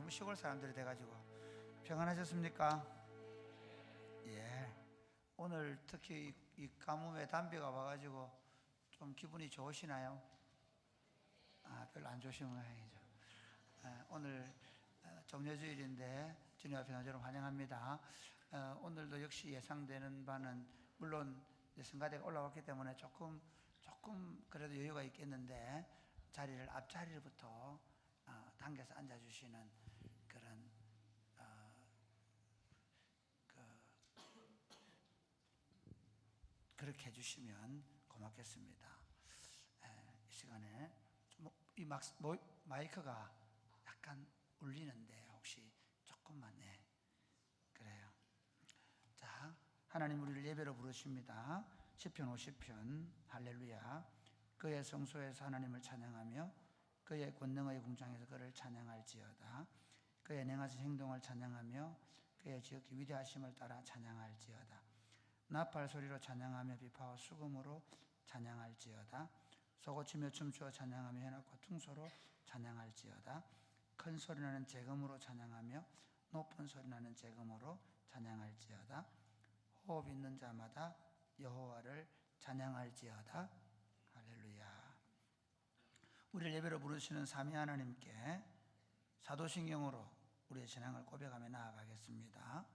너무 시골 사람들이 돼가지고. 평안하셨습니까? 예. 오늘 특히 이 가뭄에 담배가 와가지고 좀 기분이 좋으시나요? 별로 안 좋으신 모양이죠. 오늘 정례주일인데 주님 앞에 나오도록 환영합니다. 오늘도 역시 예상되는 바는 물론 성가대가 올라왔기 때문에 조금 그래도 여유가 있겠는데 자리를 앞자리부터 당겨서 앉아주시는 그런 그렇게 해주시면 고맙겠습니다. 이 시간에 이 마이크가 약간 울리는데 혹시 조금만 그래요. 자, 하나님 우리를 예배로 부르십니다. 시편 50편 할렐루야. 그의 성소에서 하나님을 찬양하며 그의 권능의 궁창에서 그를 찬양할지어다. 그의 능하신 행동을 찬양하며 그의 지극히 위대하심을 따라 찬양할지어다. 나팔 소리로 찬양하며 비파와 수금으로 찬양할지어다. 소고치며 춤추어 찬양하며 해놓고 퉁소로 찬양할지어다. 큰 소리나는 재금으로 찬양하며 높은 소리나는 재금으로 찬양할지어다. 호흡 있는 자마다 여호와를 찬양할지어다. 할렐루야. 우리를 예배로 부르시는 삼위 하나님께 사도신경으로 우리의 신앙을 고백하며 나아가겠습니다.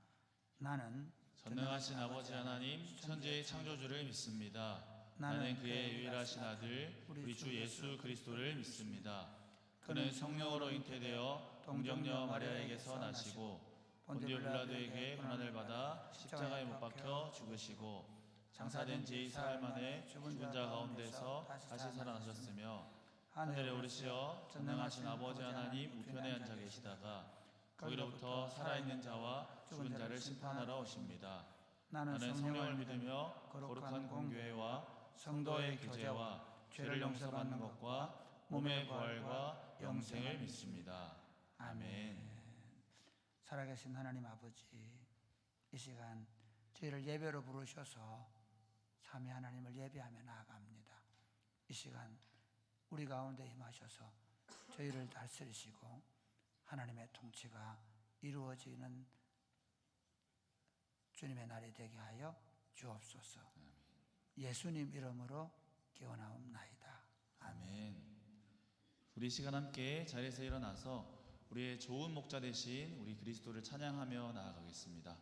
나는 전능하신 아버지 하나님 천지의 창조주를 믿습니다. 나는 그의 유일하신 아들 우리 주 예수 그리스도를 믿습니다. 그는 성령으로 잉태되어 동정녀 마리아에게서 나시고 본디오 빌라도에게 고난을 받아 십자가에 못 박혀 죽으시고 장사된 지 사흘 만에 죽은 자 가운데서 다시 살아나셨으며 하늘에 오르시어 전능하신 아버지 하나님 우편에 앉아 계시다가 거기로부터 살아있는 자와 죽은 자를 심판하러 오십니다. 나는 성령을 믿으며 거룩한 공교회와 성도의 교제와 죄를 용서받는 것과 몸의 부활과 영생을 믿습니다. 아멘. 살아계신 하나님 아버지, 이 시간 저희를 예배로 부르셔서 삼위 하나님을 예배하며 나아갑니다. 이 시간 우리 가운데 임하셔서 저희를 다스리시고 하나님의 통치가 이루어지는 주님의 날이 되게 하여 주옵소서. 예수님 이름으로 기원하옵나이다. 아멘. 우리 시간 함께 자리에서 일어나서 우리의 좋은 목자 되신 우리 그리스도를 찬양하며 나아가겠습니다.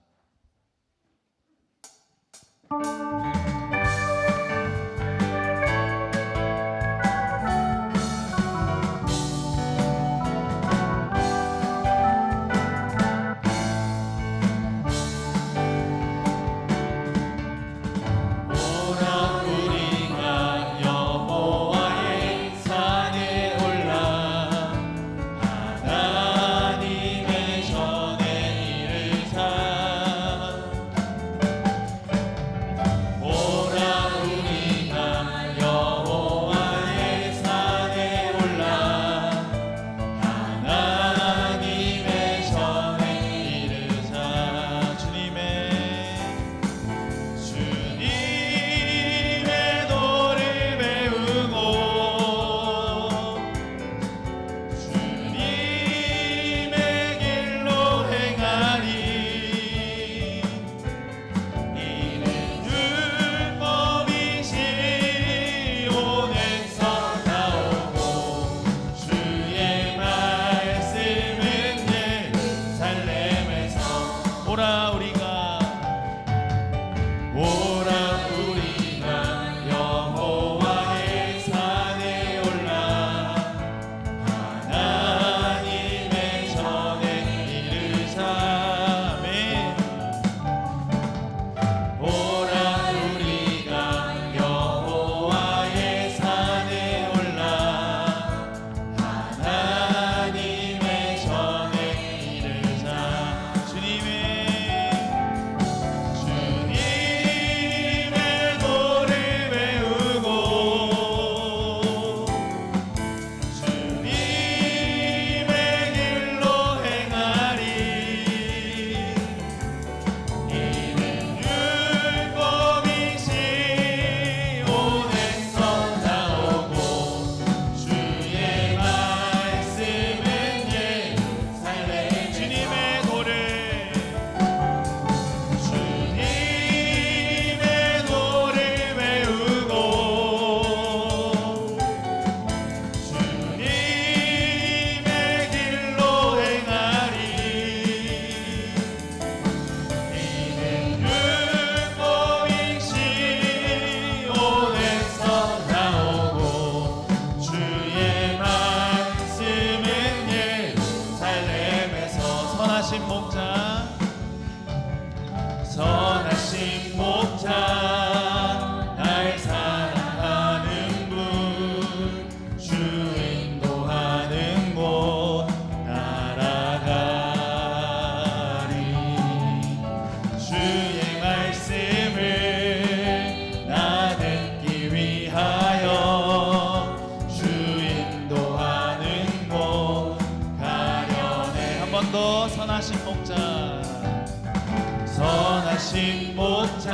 오 선하신 목자 선하신 목자 날 사랑하는 분 주 인도하는 곳 따라가리 주의 말씀을 나 듣기 위하여 주 인도하는 곳 가려네 한 번 더 선하신 목자 선하신 목자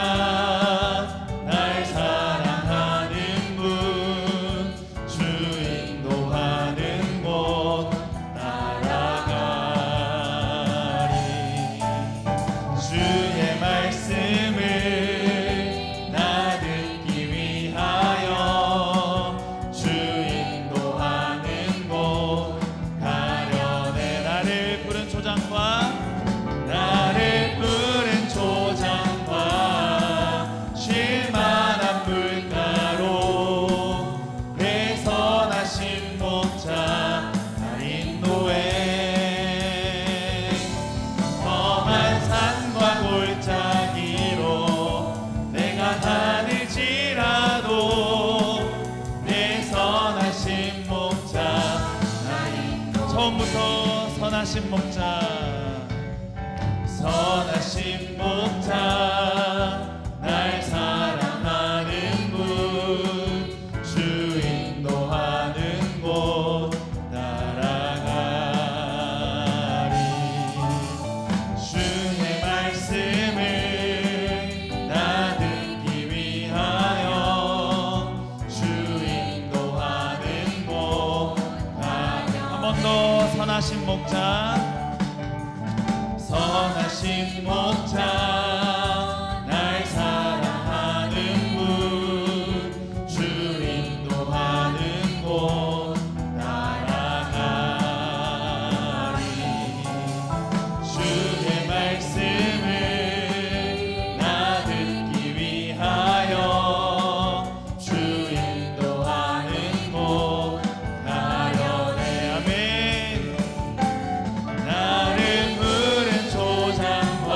날 사랑하는 분 주 인도하는 곳 따라가리 주의 말씀을 나 듣기 위하여 주 인도하는 곳 가려네 나를 푸른 초장과 나를 푸른 초장과 쉴만한 물가로 내 선하신 목자 나 인도해 험한 산과 골짜기로 내가 다닐지라도 내 선하신 목자 나 인도해 처음부터 선하신 목자 선하신 목자 날 사랑하는 분 주 인도하는 곳 따라가리 주의 말씀을 나 듣기 위하여 주 인도하는 곳 가려 한 번 더 선하신 목자 선하신 목자 날 사랑하는 분 주 인도하는 곳 따라가리 주의 말씀을 나 듣기 위하여 주 인도하는 곳 가려네 아멘 나를 푸른 초장과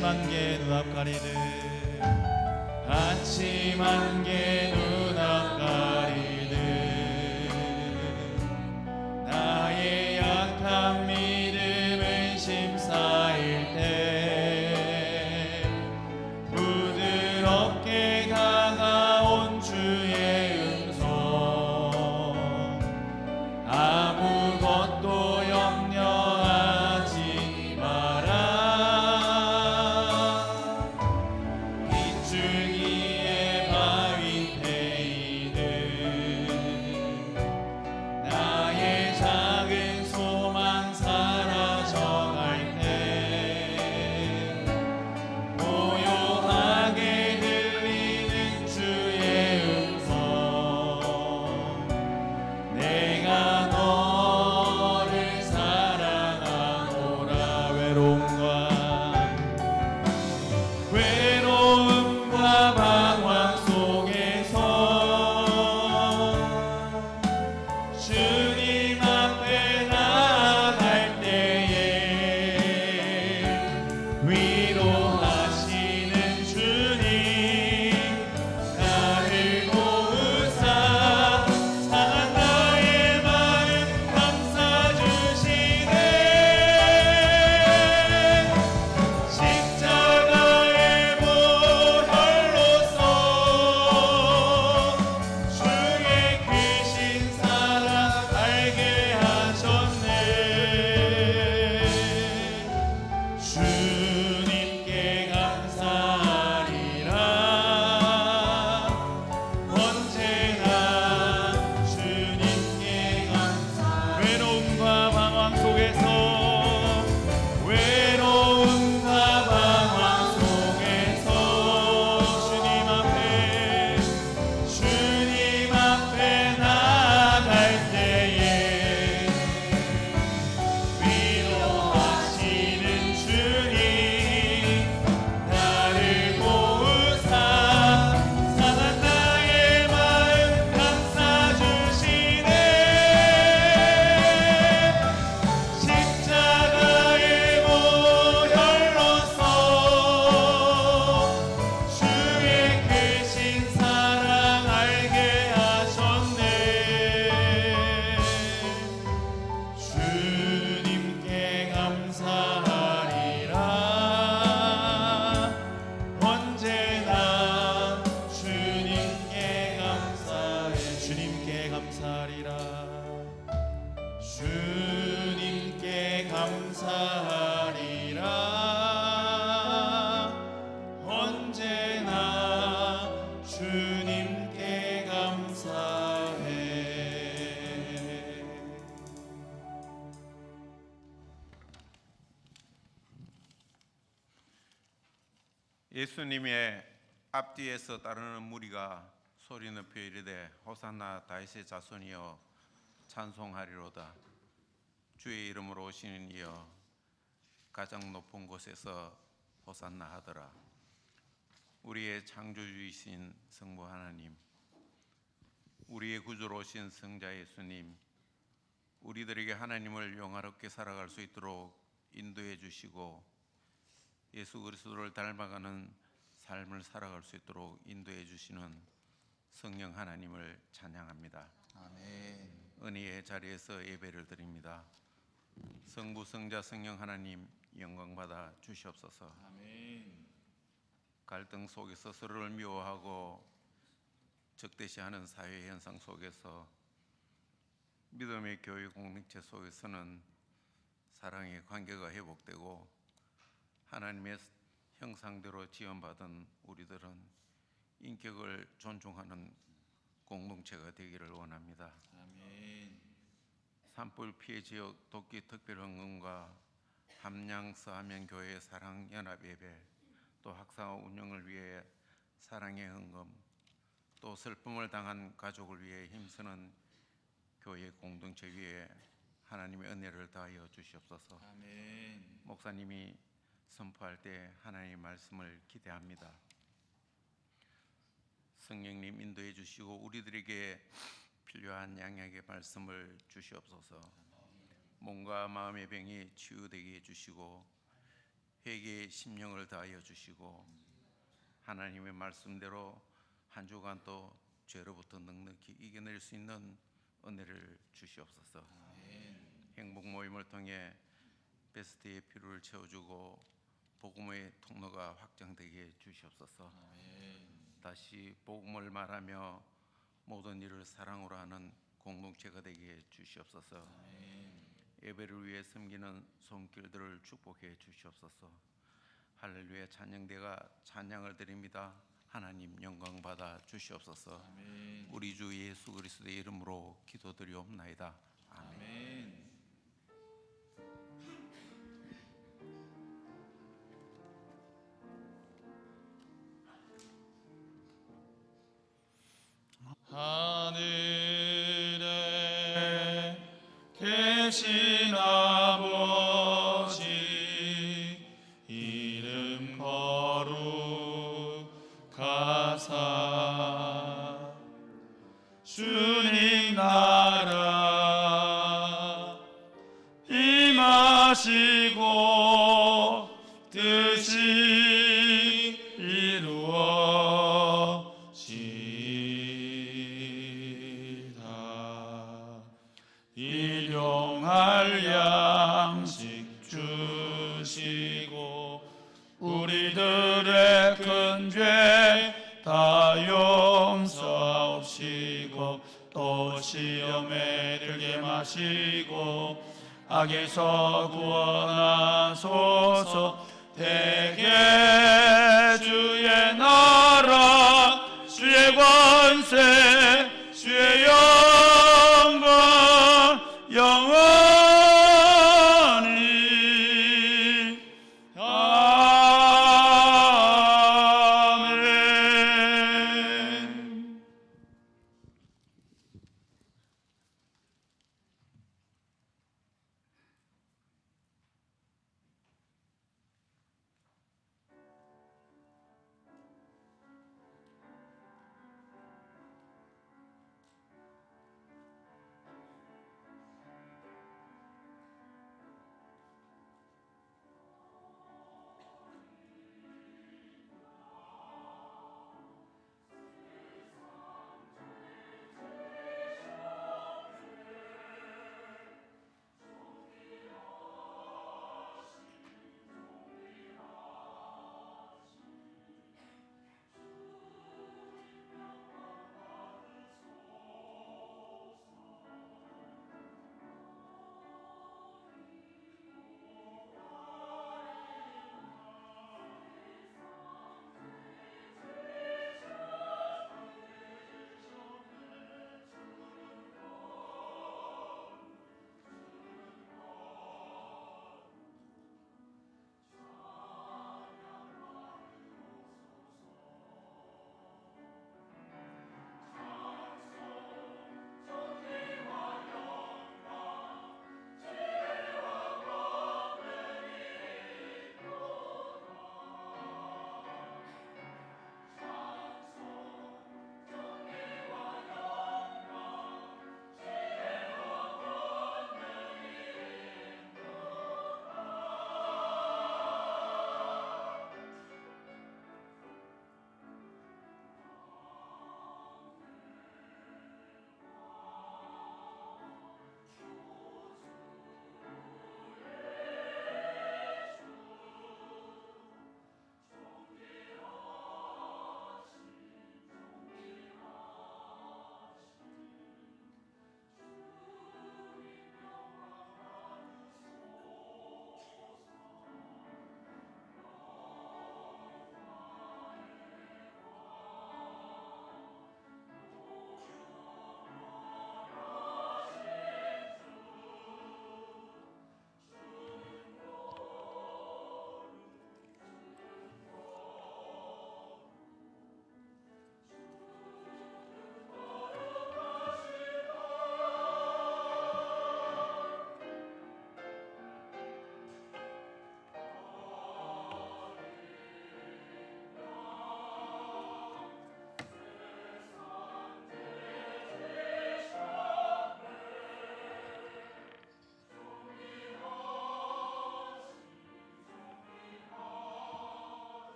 아침 안개 눈앞 가리듯 아침 안개 눈앞 가리듯 나의 약한 믿음은 심사일 때 부드럽게 다가온 주의 음성 아무것도 염려하지 마라 빗줄기에 바위 패이듯 나의 작은 소망 사라져갈 때 고요하게 들리는 주의 음성 내가 너를 사랑하노라 외로움과 방황 속에서 주님 앞에 나아갈 때에 위로하시는 주님 나를 도우사 상한 나의 마음 감싸주시네 십자가의 보혈로서 주의 크신 사랑 알게 하셨네 주님께 감사하리라 언제나 주님께 감사 외로움과 방황 속에서 주님 앞에 나아갈 때에 위로하시는 주님 나를 도우사 상한 나의 마음 감싸주시네 십자가의 보혈로서 주의 크신 사랑 알게 하셨네 주님께 감사하리라 언제나 주님께 감사해 주님께 감사하리라 주님께 감사하리라 언제나 주님께 감사해 예수님의 앞뒤에서 따르는 무리가 소리 높여 이르되 호산나 다윗의 자손이여 찬송하리로다 주의 이름으로 오시는 이여 가장 높은 곳에서 호산나 하더라 우리의 창조주이신 성부 하나님 우리의 구주로 오신 성자 예수님 우리들에게 하나님을 영화롭게 살아갈 수 있도록 인도해 주시고 예수 그리스도를 닮아가는 삶을 살아갈 수 있도록 인도해 주시는 성령 하나님을 찬양합니다. 아멘. 은혜의 자리에서 예배를 드립니다. 성부 성자 성령 하나님 영광 받아 주시옵소서. 아멘. 갈등 속에서 서로를 미워하고 적대시하는 사회 현상 속에서 믿음의 교회 공동체 속에서는 사랑의 관계가 회복되고 하나님의 형상대로 지원받은 우리들은 인격을 존중하는 공동체가 되기를 원합니다. 아멘. 산불 피해 지역 돕기 특별헌금과 함양 서하면 교회 사랑연합 예배 또 학사 운영을 위해 사랑의 헌금 또 슬픔을 당한 가족을 위해 힘쓰는 교회 공동체 위에 하나님의 은혜를 다하여 주시옵소서. 아멘. 목사님이 선포할 때 하나님의 말씀을 기대합니다. 성령님 인도해 주시고 우리들에게 필요한 양약의 말씀을 주시옵소서. 몸과 마음의 병이 치유되게 해주시고 회개의 심령을 다하여 주시고 하나님의 말씀대로 한 주간 또 죄로부터 넉넉히 이겨낼 수 있는 은혜를 주시옵소서. 행복 모임을 통해 베스트의 필요를 채워주고 복음의 통로가 확장되게 해 주시옵소서. 다시 복음을 말하며 모든 일을 사랑으로 하는 공동체가 되게 해 주시옵소서. 예배를 위해 섬기는 손길들을 축복해 주시옵소서. 할렐루야. 찬양대가 찬양을 드립니다. 하나님 영광 받아 주시옵소서. 우리 주 예수 그리스도의 이름으로 기도드리옵나이다. 아멘. 하늘에 계신 아버지 이름 거룩하사 주님 나라 임하시고 뜻이 이루어지이다. 일용할 양식 주시고 우리들의 큰 죄 다 용서하옵시고 또 시험에 들게 마시고 악에서 구원하소서. 대개 주의 나라 주의 권세 주의 영광 영원히 아멘.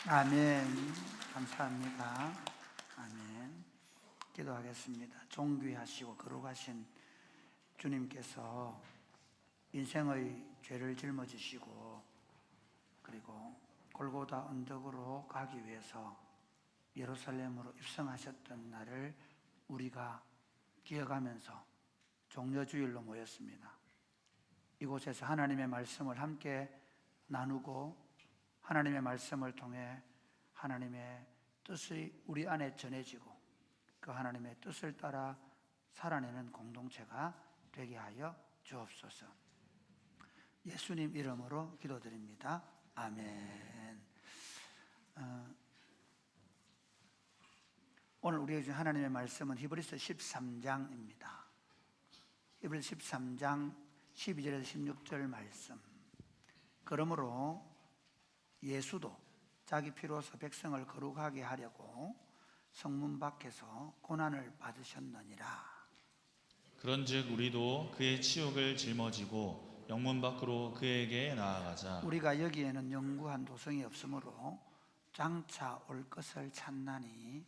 아멘. 감사합니다. 아멘. 기도하겠습니다. 존귀하시고 거룩하신 주님께서 인생의 죄를 짊어지시고 그리고 골고다 언덕으로 가기 위해서 예루살렘으로 입성하셨던 날을 우리가 기억하면서 종려주일로 모였습니다. 이곳에서 하나님의 말씀을 함께 나누고 하나님의 말씀을 통해 하나님의 뜻이 우리 안에 전해지고 그 하나님의 뜻을 따라 살아내는 공동체가 되게 하여 주옵소서. 예수님 이름으로 기도드립니다. 아멘. 오늘 우리에게 주신 하나님의 말씀은 히브리서 13장입니다. 히브리서 13장 12절에서 16절 말씀. 그러므로 예수도 자기 피로서 백성을 거룩하게 하려고 성문 밖에서 고난을 받으셨느니라. 그런즉 우리도 그의 치욕을 짊어지고 영문 밖으로 그에게 나아가자. 우리가 여기에는 영구한 도성이 없으므로 장차 올 것을 찾나니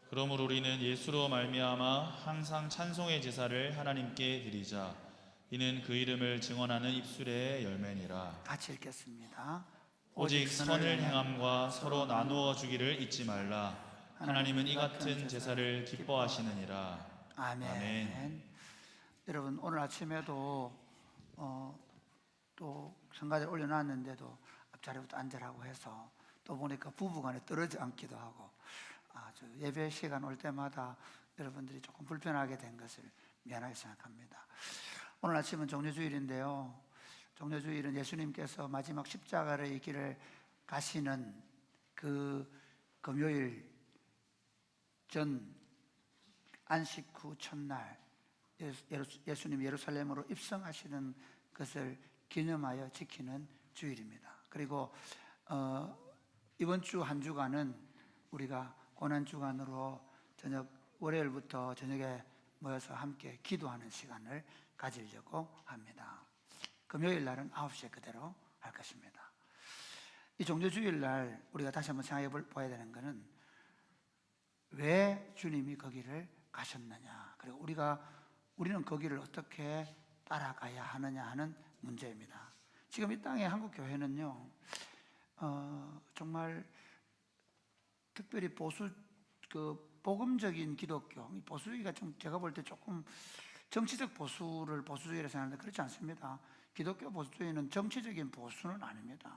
그러므로 우리는 예수로 말미암아 항상 찬송의 제사를 하나님께 드리자. 이는 그 이름을 증언하는 입술의 열매니라. 같이 읽겠습니다. 오직 선을 행함과 서로 나누어 주기를 잊지 말라. 하나님은 이 같은 제사를 기뻐하시느니라. 아멘. 아멘. 여러분 오늘 아침에도 또 성가대를 올려놨는데도 앞자리부터 앉으라고 해서 또 보니까 부부간에 떨어져 앉기도 하고 예배 시간 올 때마다 여러분들이 조금 불편하게 된 것을 미안하게 생각합니다. 오늘 아침은 종려주일인데요. 종려주일은 예수님께서 마지막 십자가의 길을 가시는 그 금요일 전 안식 후 첫날 예수님 예루살렘으로 입성하시는 것을 기념하여 지키는 주일입니다. 그리고 이번 주 한 주간은 우리가 고난주간으로 월요일부터 저녁에 모여서 함께 기도하는 시간을 가지려고 합니다. 금요일 날은 9시에 그대로 할 것입니다. 이 종려주일 날 우리가 다시 한번 생각해 봐야 되는 것은 왜 주님이 거기를 가셨느냐, 그리고 우리는 거기를 어떻게 따라가야 하느냐 하는 문제입니다. 지금 이 땅의 한국 교회는요, 정말 특별히 복음적인 기독교, 보수주의가 좀 제가 볼 때 조금 정치적 보수를 보수주의라 생각하는데 그렇지 않습니다. 기독교 보수주의는 정치적인 보수는 아닙니다.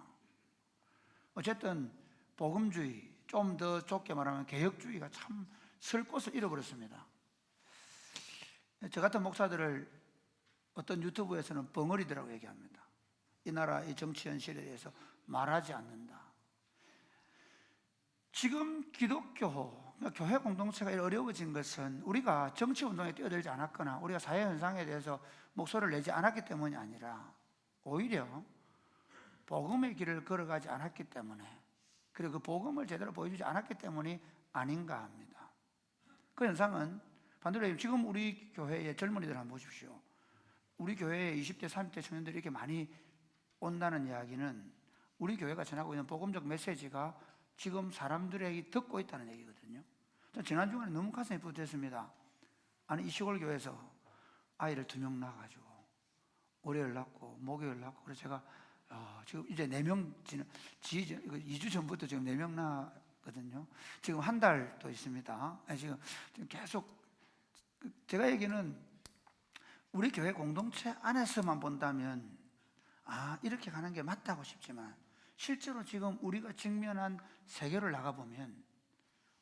어쨌든 복음주의, 좀 더 좁게 말하면 개혁주의가 참 설 곳을 잃어버렸습니다. 저 같은 목사들을 어떤 유튜브에서는 벙어리들이라고 얘기합니다. 이 나라 이 정치 현실에 대해서 말하지 않는다. 지금 기독교, 교회 공동체가 어려워진 것은 우리가 정치운동에 뛰어들지 않았거나 우리가 사회현상에 대해서 목소리를 내지 않았기 때문이 아니라 오히려 복음의 길을 걸어가지 않았기 때문에, 그리고 그 복음을 제대로 보여주지 않았기 때문이 아닌가 합니다. 그 현상은 반대로 지금 우리 교회의 젊은이들 한번 보십시오. 우리 교회에 20대, 30대 청년들이 이렇게 많이 온다는 이야기는 우리 교회가 전하고 있는 복음적 메시지가 지금 사람들에게 듣고 있다는 얘기거든요. 지난 주간에 너무 가슴이 뿌듯했습니다. 아니, 이 시골 교회에서 아이를 2명 낳아가지고 월요일 낳고 목요일 낳고, 그래서 제가 지금 이제 4명 2주 전부터 지금 4명 낳았거든요. 지금 한 달도 있습니다. 지금 계속 제가 얘기는 우리 교회 공동체 안에서만 본다면 이렇게 가는 게 맞다고 싶지만 실제로 지금 우리가 직면한 세계를 나가보면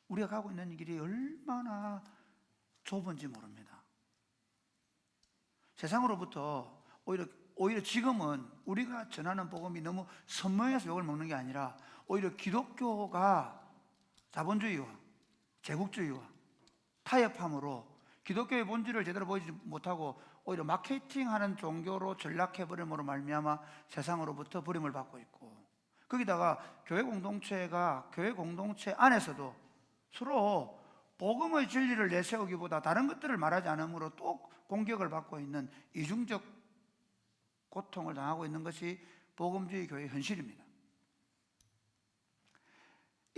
우리가 가고 있는 길이 얼마나 좁은지 모릅니다. 세상으로부터 오히려 지금은 우리가 전하는 복음이 너무 선명해서 욕을 먹는 게 아니라 오히려 기독교가 자본주의와 제국주의와 타협함으로 기독교의 본질을 제대로 보이지 못하고 오히려 마케팅하는 종교로 전락해버림으로 말미암아 세상으로부터 버림을 받고 있고, 거기다가 교회 공동체 안에서도 서로 복음의 진리를 내세우기보다 다른 것들을 말하지 않으므로 또 공격을 받고 있는 이중적 고통을 당하고 있는 것이 복음주의 교회의 현실입니다.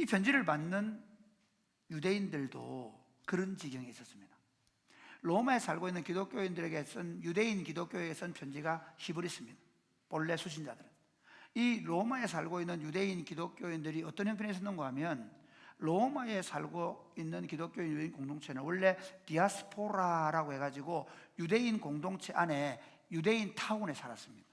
이 편지를 받는 유대인들도 그런 지경에 있었습니다. 로마에 살고 있는 기독교인들에게 쓴, 유대인 기독교에게 쓴 편지가 히브리서입니다. 본래 수신자들은. 이 로마에 살고 있는 유대인 기독교인들이 어떤 형편에 있었는가 하면, 로마에 살고 있는 기독교인 유대인 공동체는 원래 디아스포라라고 해가지고 유대인 공동체 안에 유대인 타운에 살았습니다.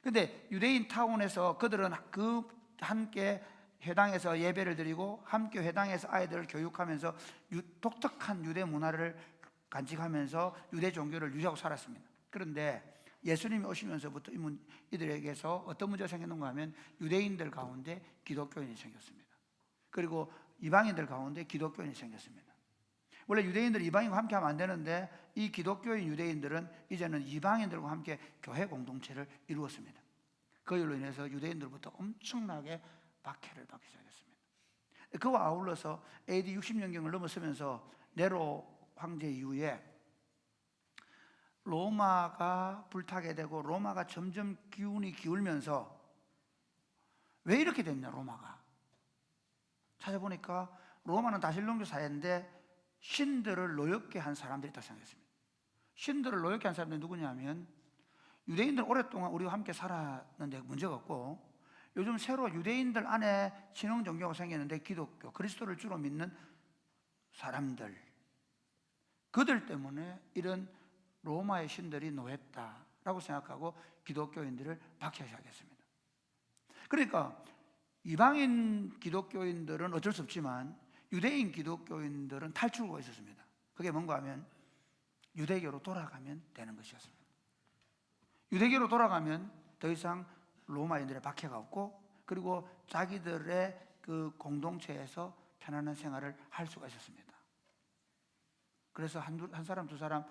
근데 유대인 타운에서 그들은 그 함께 회당에서 예배를 드리고 함께 회당에서 아이들을 교육하면서 독특한 유대 문화를 간직하면서 유대 종교를 유지하고 살았습니다. 그런데 예수님이 오시면서부터 이들에게서 어떤 문제가 생겼는가 하면, 유대인들 가운데 기독교인이 생겼습니다. 그리고 이방인들 가운데 기독교인이 생겼습니다. 원래 유대인들이 이방인과 함께 하면 안 되는데, 이 기독교인 유대인들은 이제는 이방인들과 함께 교회 공동체를 이루었습니다. 그 일로 인해서 유대인들부터 엄청나게 박해를 받기 시작했습니다. 그와 아울러서 AD 60년경을 넘어서면서 네로 황제 이후에 로마가 불타게 되고, 로마가 점점 기운이 기울면서, 왜 이렇게 됐냐, 로마가. 찾아보니까 로마는 다신론교 사회인데 신들을 노엽게 한 사람들이 있다고 생각했습니다. 신들을 노엽게 한 사람들이 누구냐면, 유대인들 오랫동안 우리와 함께 살았는데 문제가 없고, 요즘 새로 유대인들 안에 신흥 종교가 생겼는데 기독교, 그리스도를 주로 믿는 사람들, 그들 때문에 이런 로마의 신들이 노했다라고 생각하고 기독교인들을 박해하기 시작했습니다. 그러니까 이방인 기독교인들은 어쩔 수 없지만 유대인 기독교인들은 탈출구가 있었습니다. 그게 뭔가 하면 유대교로 돌아가면 되는 것이었습니다. 유대교로 돌아가면 더 이상 로마인들의 박해가 없고, 그리고 자기들의 그 공동체에서 편안한 생활을 할 수가 있었습니다. 그래서 한 사람 두 사람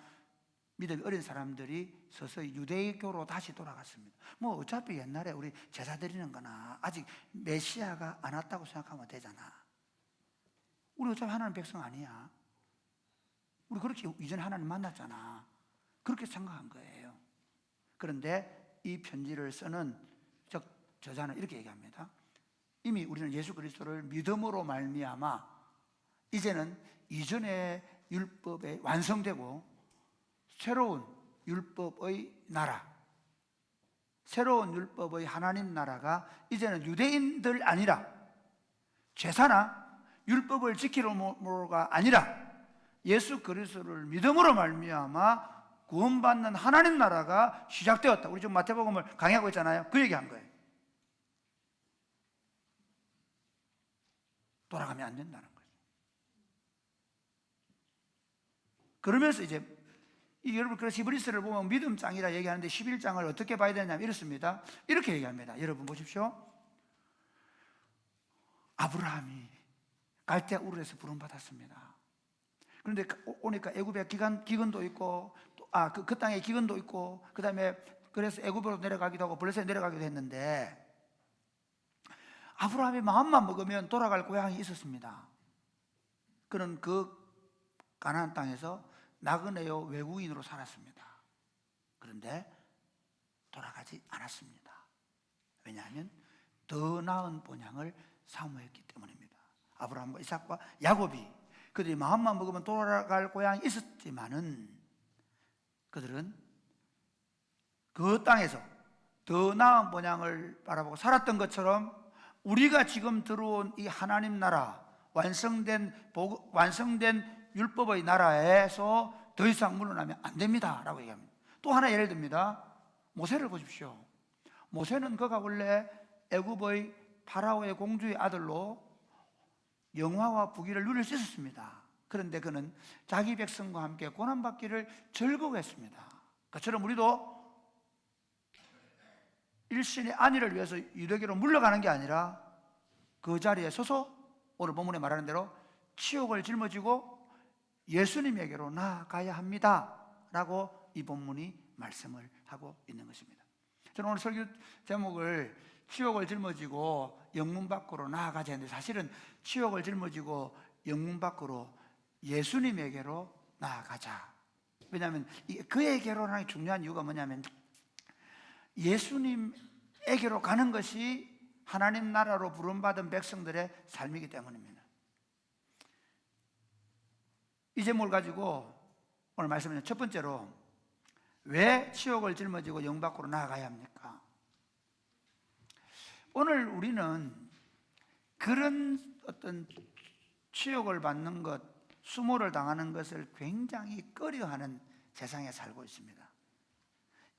믿음이 어린 사람들이 서서히 유대교로 다시 돌아갔습니다. 뭐 어차피 옛날에 우리 제사 드리는 거나 아직 메시아가 안 왔다고 생각하면 되잖아. 우리 어차피 하나님 백성 아니야. 우리 그렇게 이전에 하나님 만났잖아. 그렇게 생각한 거예요. 그런데 이 편지를 쓰는 저자는 이렇게 얘기합니다. 이미 우리는 예수 그리스도를 믿음으로 말미암아 이제는 이전의 율법에 완성되고 새로운 율법의 나라, 새로운 율법의 하나님 나라가 이제는 유대인들 아니라 제사나 율법을 지키려고가 아니라 예수 그리스도를 믿음으로 말미암아 구원받는 하나님 나라가 시작되었다. 우리 지금 마태복음을 강의하고 있잖아요. 그 얘기한 거예요. 돌아가면 안 된다는 거죠. 그러면서 이제 여러분, 그래서 히브리서를 보면 믿음장이라 얘기하는데 11장을 어떻게 봐야 되냐면 이렇습니다. 이렇게 얘기합니다. 여러분 보십시오. 아브라함이 갈대 우르에서 부름받았습니다. 그런데 오니까 애굽에 기근도 있고, 그 땅에 기근도 있고, 그 다음에 그래서 애굽으로 내려가기도 하고 블레셋에 내려가기도 했는데, 아브라함이 마음만 먹으면 돌아갈 고향이 있었습니다. 그는 그 가나안 땅에서 나그네요 외국인으로 살았습니다. 그런데 돌아가지 않았습니다. 왜냐하면 더 나은 본향을 사모했기 때문입니다. 아브라함과 이삭과 야곱이 그들이 마음만 먹으면 돌아갈 고향이 있었지만은 그들은 그 땅에서 더 나은 본향을 바라보고 살았던 것처럼 우리가 지금 들어온 이 하나님 나라, 완성된 율법의 나라에서 더 이상 물러나면 안 됩니다 라고 얘기합니다. 또 하나 예를 듭니다. 모세를 보십시오. 모세는 그가 원래 애굽의 파라오의 공주의 아들로 영화와 부귀를 누릴 수 있었습니다. 그런데 그는 자기 백성과 함께 고난받기를 즐거워했습니다. 그처럼 우리도 일신의 안위를 위해서 유대교로 물러가는 게 아니라 그 자리에 서서 오늘 본문에 말하는 대로 치욕을 짊어지고 예수님에게로 나아가야 합니다 라고 이 본문이 말씀을 하고 있는 것입니다. 저는 오늘 설교 제목을 치욕을 짊어지고 영문 밖으로 나아가자 했는데, 사실은 치욕을 짊어지고 영문 밖으로 예수님에게로 나아가자. 왜냐하면 그에게로 나가기 중요한 이유가 뭐냐면 예수님에게로 가는 것이 하나님 나라로 부름받은 백성들의 삶이기 때문입니다. 이 제목을 가지고 오늘 말씀은 첫 번째로 왜 치욕을 짊어지고 영 밖으로 나아가야 합니까? 오늘 우리는 그런 어떤 치욕을 받는 것, 수모를 당하는 것을 굉장히 꺼려하는 세상에 살고 있습니다.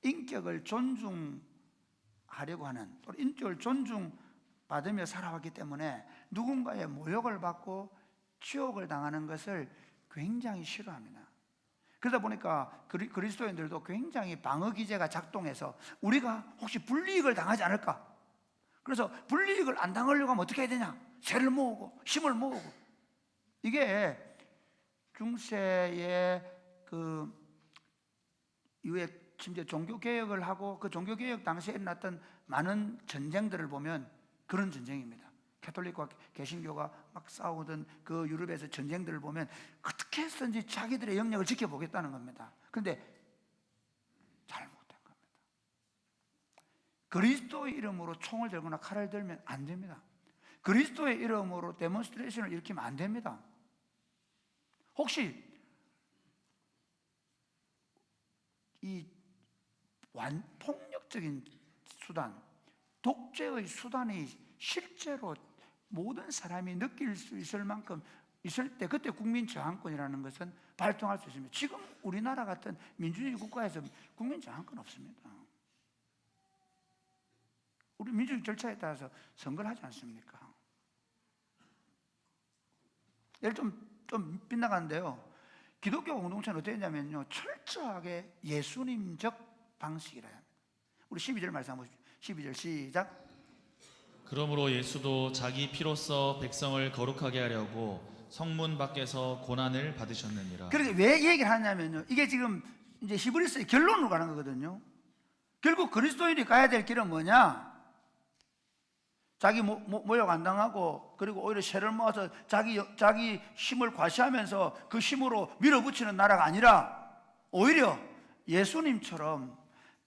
인격을 존중하려고 하는, 또 인격을 존중받으며 살아왔기 때문에 누군가의 모욕을 받고 치욕을 당하는 것을 굉장히 싫어합니다. 그러다 보니까 그리스도인들도 굉장히 방어 기제가 작동해서 우리가 혹시 불이익을 당하지 않을까? 그래서 불이익을 안 당하려고 하면 어떻게 해야 되냐? 세를 모으고 힘을 모으고. 이게 중세의 그 이후에 심지어 종교개혁을 하고 그 종교개혁 당시에 일어났던 많은 전쟁들을 보면 그런 전쟁입니다. 가톨릭과 개신교가 막 싸우던 그 유럽에서 전쟁들을 보면 어떻게 해서든지 자기들의 영역을 지켜보겠다는 겁니다. 그런데 잘못된 겁니다. 그리스도의 이름으로 총을 들거나 칼을 들면 안 됩니다. 그리스도의 이름으로 데몬스트레이션을 일으키면 안 됩니다. 혹시 이 폭력적인 수단, 독재의 수단이 실제로 모든 사람이 느낄 수 있을 만큼 있을 때 그때 국민 저항권이라는 것은 발동할 수 있습니다. 지금 우리나라 같은 민주주의 국가에서 국민 저항권 없습니다. 우리 민주주의 절차에 따라서 선거를 하지 않습니까? 예를 좀 빗나가는데요. 기독교 공동체는 어떻게 했냐면요, 철저하게 예수님적 방식이라 합니다. 우리 12절 말씀 한번 보십시오. 12절 시작. 그러므로 예수도 자기 피로써 백성을 거룩하게 하려고 성문 밖에서 고난을 받으셨느니라. 그러니까 왜 얘기를 하냐면요, 이게 지금 이제 히브리서의 결론으로 가는 거거든요. 결국 그리스도인이 가야 될 길은 뭐냐? 자기 모욕 안 당하고, 그리고 오히려 세를 모아서 자기 힘을 과시하면서 그 힘으로 밀어붙이는 나라가 아니라 오히려 예수님처럼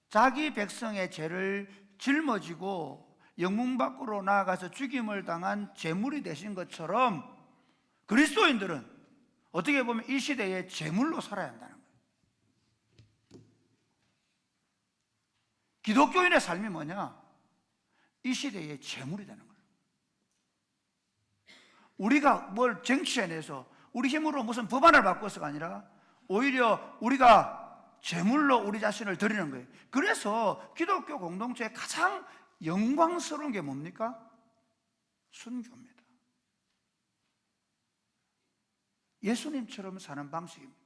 자기 백성의 죄를 짊어지고 영문 밖으로 나아가서 죽임을 당한 제물이 되신 것처럼 그리스도인들은 어떻게 보면 이 시대의 제물로 살아야 한다는 거예요. 기독교인의 삶이 뭐냐? 이 시대의 제물이 되는 거예요. 우리가 뭘 쟁취해내서 우리 힘으로 무슨 법안을 바꿔서가 아니라 오히려 우리가 제물로 우리 자신을 드리는 거예요. 그래서 기독교 공동체의 가장 영광스러운 게 뭡니까? 순교입니다. 예수님처럼 사는 방식입니다.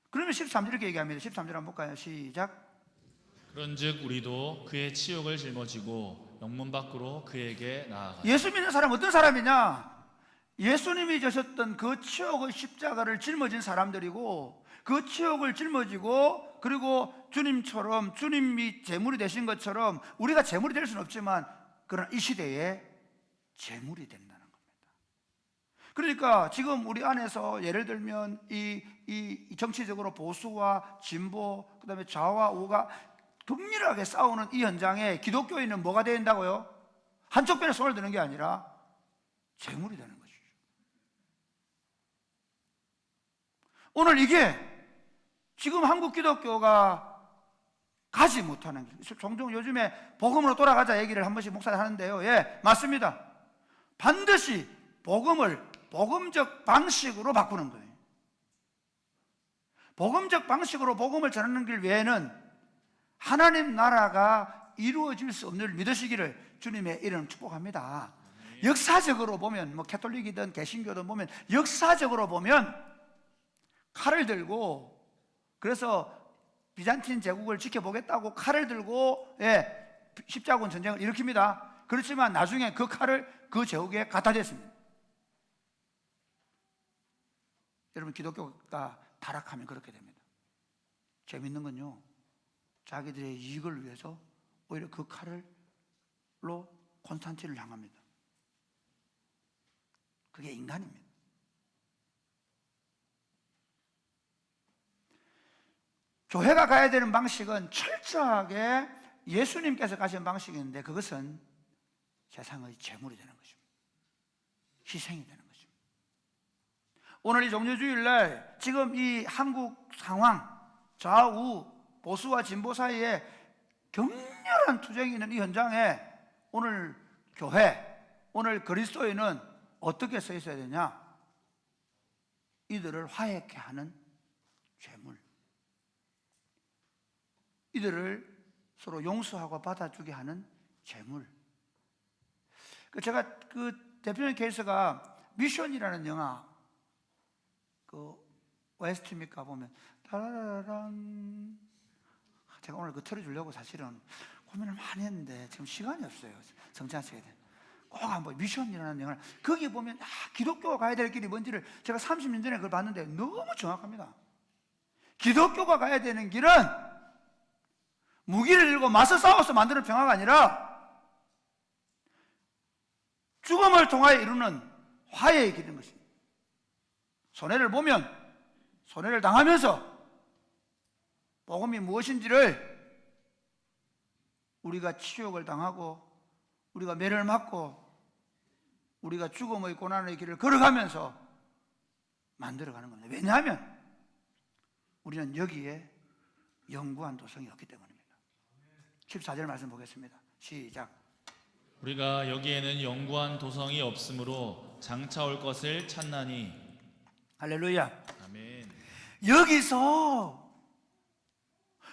그러면 13절 이렇게 얘기합니다. 13절 한번 볼까요? 시작. 그런즉 우리도 그의 치욕을 짊어지고 영문 밖으로 그에게 나아가. 예수 믿는 사람은 어떤 사람이냐? 예수님이 지셨던 그 치욕의 십자가를 짊어진 사람들이고, 그 치욕을 짊어지고, 그리고 주님처럼 주님이 제물이 되신 것처럼 우리가 제물이 될 수는 없지만 그러나 이 시대에 제물이 된다는 겁니다. 그러니까 지금 우리 안에서 예를 들면 이 정치적으로 보수와 진보, 그 다음에 좌와 우가 극렬하게 싸우는 이 현장에 기독교인은 뭐가 된다고요? 한쪽 편에 손을 드는 게 아니라 제물이 되는 것이죠. 오늘 이게 지금 한국 기독교가 가지 못하는 길. 종종 요즘에 복음으로 돌아가자 얘기를 한 번씩 목사들 하는데요. 예, 맞습니다. 반드시 복음을 복음적 방식으로 바꾸는 거예요. 복음적 방식으로 복음을 전하는 길 외에는 하나님 나라가 이루어질 수 없는 줄 믿으시기를 주님의 이름으로 축복합니다. 역사적으로 보면 뭐 가톨릭이든 개신교든 보면 역사적으로 보면 칼을 들고, 그래서 비잔틴 제국을 지켜보겠다고 칼을 들고 십자군 전쟁을 일으킵니다. 그렇지만 나중에 그 칼을 그 제국에 갖다 댔습니다. 여러분, 기독교가 타락하면 그렇게 됩니다. 재밌는 건요, 자기들의 이익을 위해서 오히려 그 칼로 콘스탄틴을 향합니다. 그게 인간입니다. 교회가 가야 되는 방식은 철저하게 예수님께서 가신 방식인데 그것은 세상의 재물이 되는 것입니다. 희생이 되는 것입니다. 오늘 이 종료주일날 지금 이 한국 상황, 좌우 보수와 진보 사이에 격렬한 투쟁이 있는 이 현장에 오늘 교회, 오늘 그리스도인은 어떻게 서 있어야 되냐? 이들을 화해케 하는 죄물, 이들을 서로 용서하고 받아주게 하는 죄물. 제가 그 대표적인 케이스가 미션이라는 영화, 그 OST입니까 보면 따라라란, 제가 오늘 그 틀어주려고 사실은 고민을 많이 했는데 지금 시간이 없어요. 정치하셔야 돼. 꼭 한번 미션이라는 영화를 거기 보면 기독교가 가야 될 길이 뭔지를 제가 30년 전에 그걸 봤는데 너무 정확합니다. 기독교가 가야 되는 길은 무기를 들고 맞서 싸워서 만드는 평화가 아니라 죽음을 통하여 이루는 화해의 길인 것입니다. 손해를 보면 손해를 당하면서 복음이 무엇인지를 우리가 치욕을 당하고 우리가 매를 맞고 우리가 죽음의 고난의 길을 걸어가면서 만들어가는 겁니다. 왜냐하면 우리는 여기에 영구한 도성이 없기 때문입니다. 14절 말씀 보겠습니다. 시작. 우리가 여기에는 영구한 도성이 없으므로 장차 올 것을 찾나니. 할렐루야. 아멘. 여기서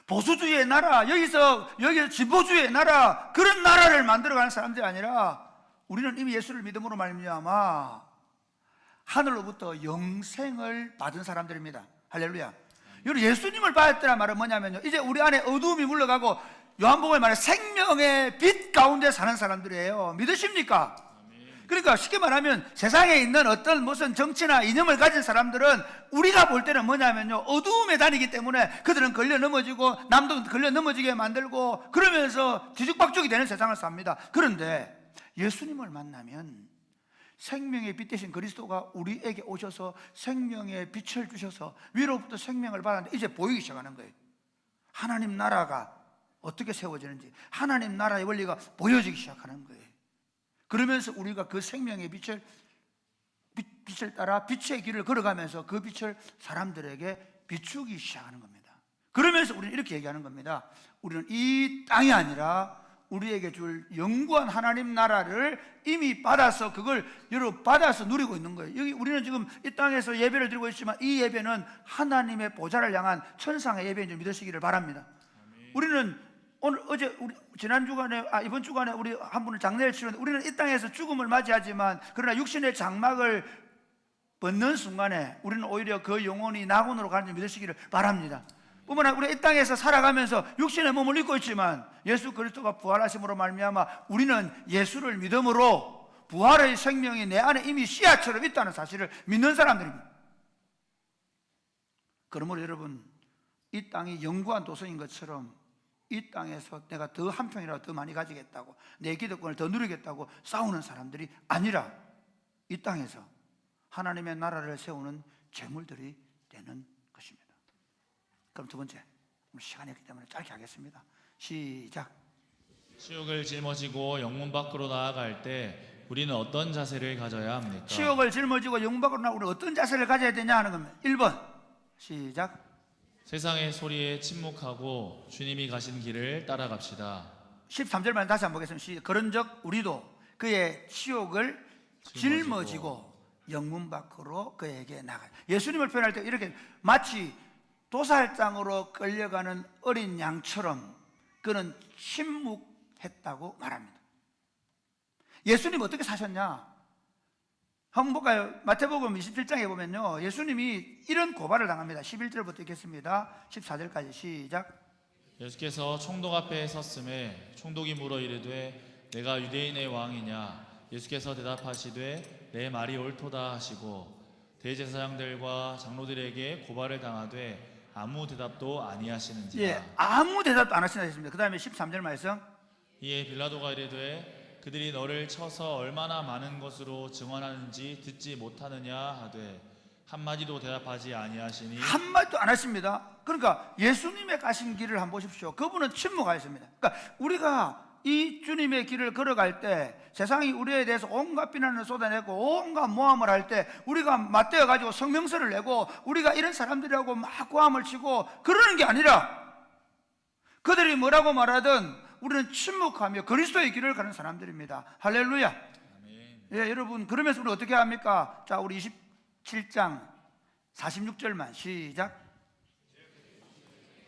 보수주의의 나라, 여기서 진보주의의 나라, 그런 나라를 만들어가는 사람들이 아니라 우리는 이미 예수를 믿음으로 말미암아 하늘로부터 영생을 받은 사람들입니다. 할렐루야. 여기 예수님을 받았다는 말은 뭐냐면요, 이제 우리 안에 어두움이 물러가고 요한복음에 말해 생명의 빛 가운데 사는 사람들이에요. 믿으십니까? 그러니까 쉽게 말하면 세상에 있는 어떤 무슨 정치나 이념을 가진 사람들은 우리가 볼 때는 뭐냐면요, 어두움에 다니기 때문에 그들은 걸려 넘어지고 남도 걸려 넘어지게 만들고 그러면서 뒤죽박죽이 되는 세상을 삽니다. 그런데 예수님을 만나면 생명의 빛 대신 그리스도가 우리에게 오셔서 생명의 빛을 주셔서 위로부터 생명을 받았는데 이제 보이기 시작하는 거예요. 하나님 나라가 어떻게 세워지는지, 하나님 나라의 원리가 보여지기 시작하는 거예요. 그러면서 우리가 그 생명의 빛을 따라 빛의 길을 걸어가면서 그 빛을 사람들에게 비추기 시작하는 겁니다. 그러면서 우리는 이렇게 얘기하는 겁니다. 우리는 이 땅이 아니라 우리에게 줄 영구한 하나님 나라를 이미 받아서 그걸 받아서 누리고 있는 거예요. 여기 우리는 지금 이 땅에서 예배를 드리고 있지만 이 예배는 하나님의 보좌를 향한 천상의 예배인 줄 믿으시기를 바랍니다. 우리는 지난 주간에, 이번 주간에 우리 한 분을 장례를 치렀는데 우리는 이 땅에서 죽음을 맞이하지만 그러나 육신의 장막을 벗는 순간에 우리는 오히려 그 영혼이 낙원으로 가는 줄 믿으시기를 바랍니다. 뿐만 아니라 우리 이 땅에서 살아가면서 육신의 몸을 입고 있지만 예수 그리스도가 부활하심으로 말미암아 우리는 예수를 믿음으로 부활의 생명이 내 안에 이미 씨앗처럼 있다는 사실을 믿는 사람들입니다. 그러므로 여러분, 이 땅이 영구한 도성인 것처럼 이 땅에서 내가 더 한 평이라도 더 많이 가지겠다고, 내 기득권을 더 누리겠다고 싸우는 사람들이 아니라 이 땅에서 하나님의 나라를 세우는 재물들이 되는 것입니다. 그럼 두 번째, 오늘 시간이 없기 때문에 짧게 하겠습니다. 시작. 치욕을 짊어지고 영문 밖으로 나아갈 때 우리는 어떤 자세를 가져야 합니까? 치욕을 짊어지고 영문 밖으로 나아갈 때 어떤 자세를 가져야 되냐 하는 겁니다. 1번 시작. 세상의 소리에 침묵하고 주님이 가신 길을 따라갑시다. 13절만 다시 한번 보겠습니다. 그런즉 우리도 그의 치욕을 짊어지고 영문 밖으로 그에게 나가. 예수님을 표현할 때 이렇게 마치 도살장으로 끌려가는 어린 양처럼 그는 침묵했다고 말합니다. 예수님 어떻게 사셨냐? 한번 볼까요? 마태복음 27장에 보면요, 예수님이 이런 고발을 당합니다. 11절부터 읽겠습니다. 14절까지 시작. 예수께서 총독 앞에 섰음에 총독이 물어 이르되 내가 유대인의 왕이냐? 예수께서 대답하시되 내 말이 옳도다 하시고 대제사장들과 장로들에게 고발을 당하되 아무 대답도 아니하시는지라. 예, 아무 대답도 안 하신다 했습니다. 그 다음에 13절 말씀. 이에 빌라도가 이르되 그들이 너를 쳐서 얼마나 많은 것으로 증언하는지 듣지 못하느냐 하되 한마디도 대답하지 아니하시니 한마디도 안 하십니다. 그러니까 예수님의 가신 길을 한번 보십시오. 그분은 침묵하였습니다. 그러니까 우리가 이 주님의 길을 걸어갈 때 세상이 우리에 대해서 온갖 비난을 쏟아내고 온갖 모함을 할 때 우리가 맞대어 가지고 성명서를 내고 우리가 이런 사람들이라고 막 고함을 치고 그러는 게 아니라 그들이 뭐라고 말하든 우리는 침묵하며 그리스도의 길을 가는 사람들입니다. 할렐루야. 아멘. 예, 여러분, 그러면서 우리 어떻게 합니까? 자, 우리 27장 46절만 시작.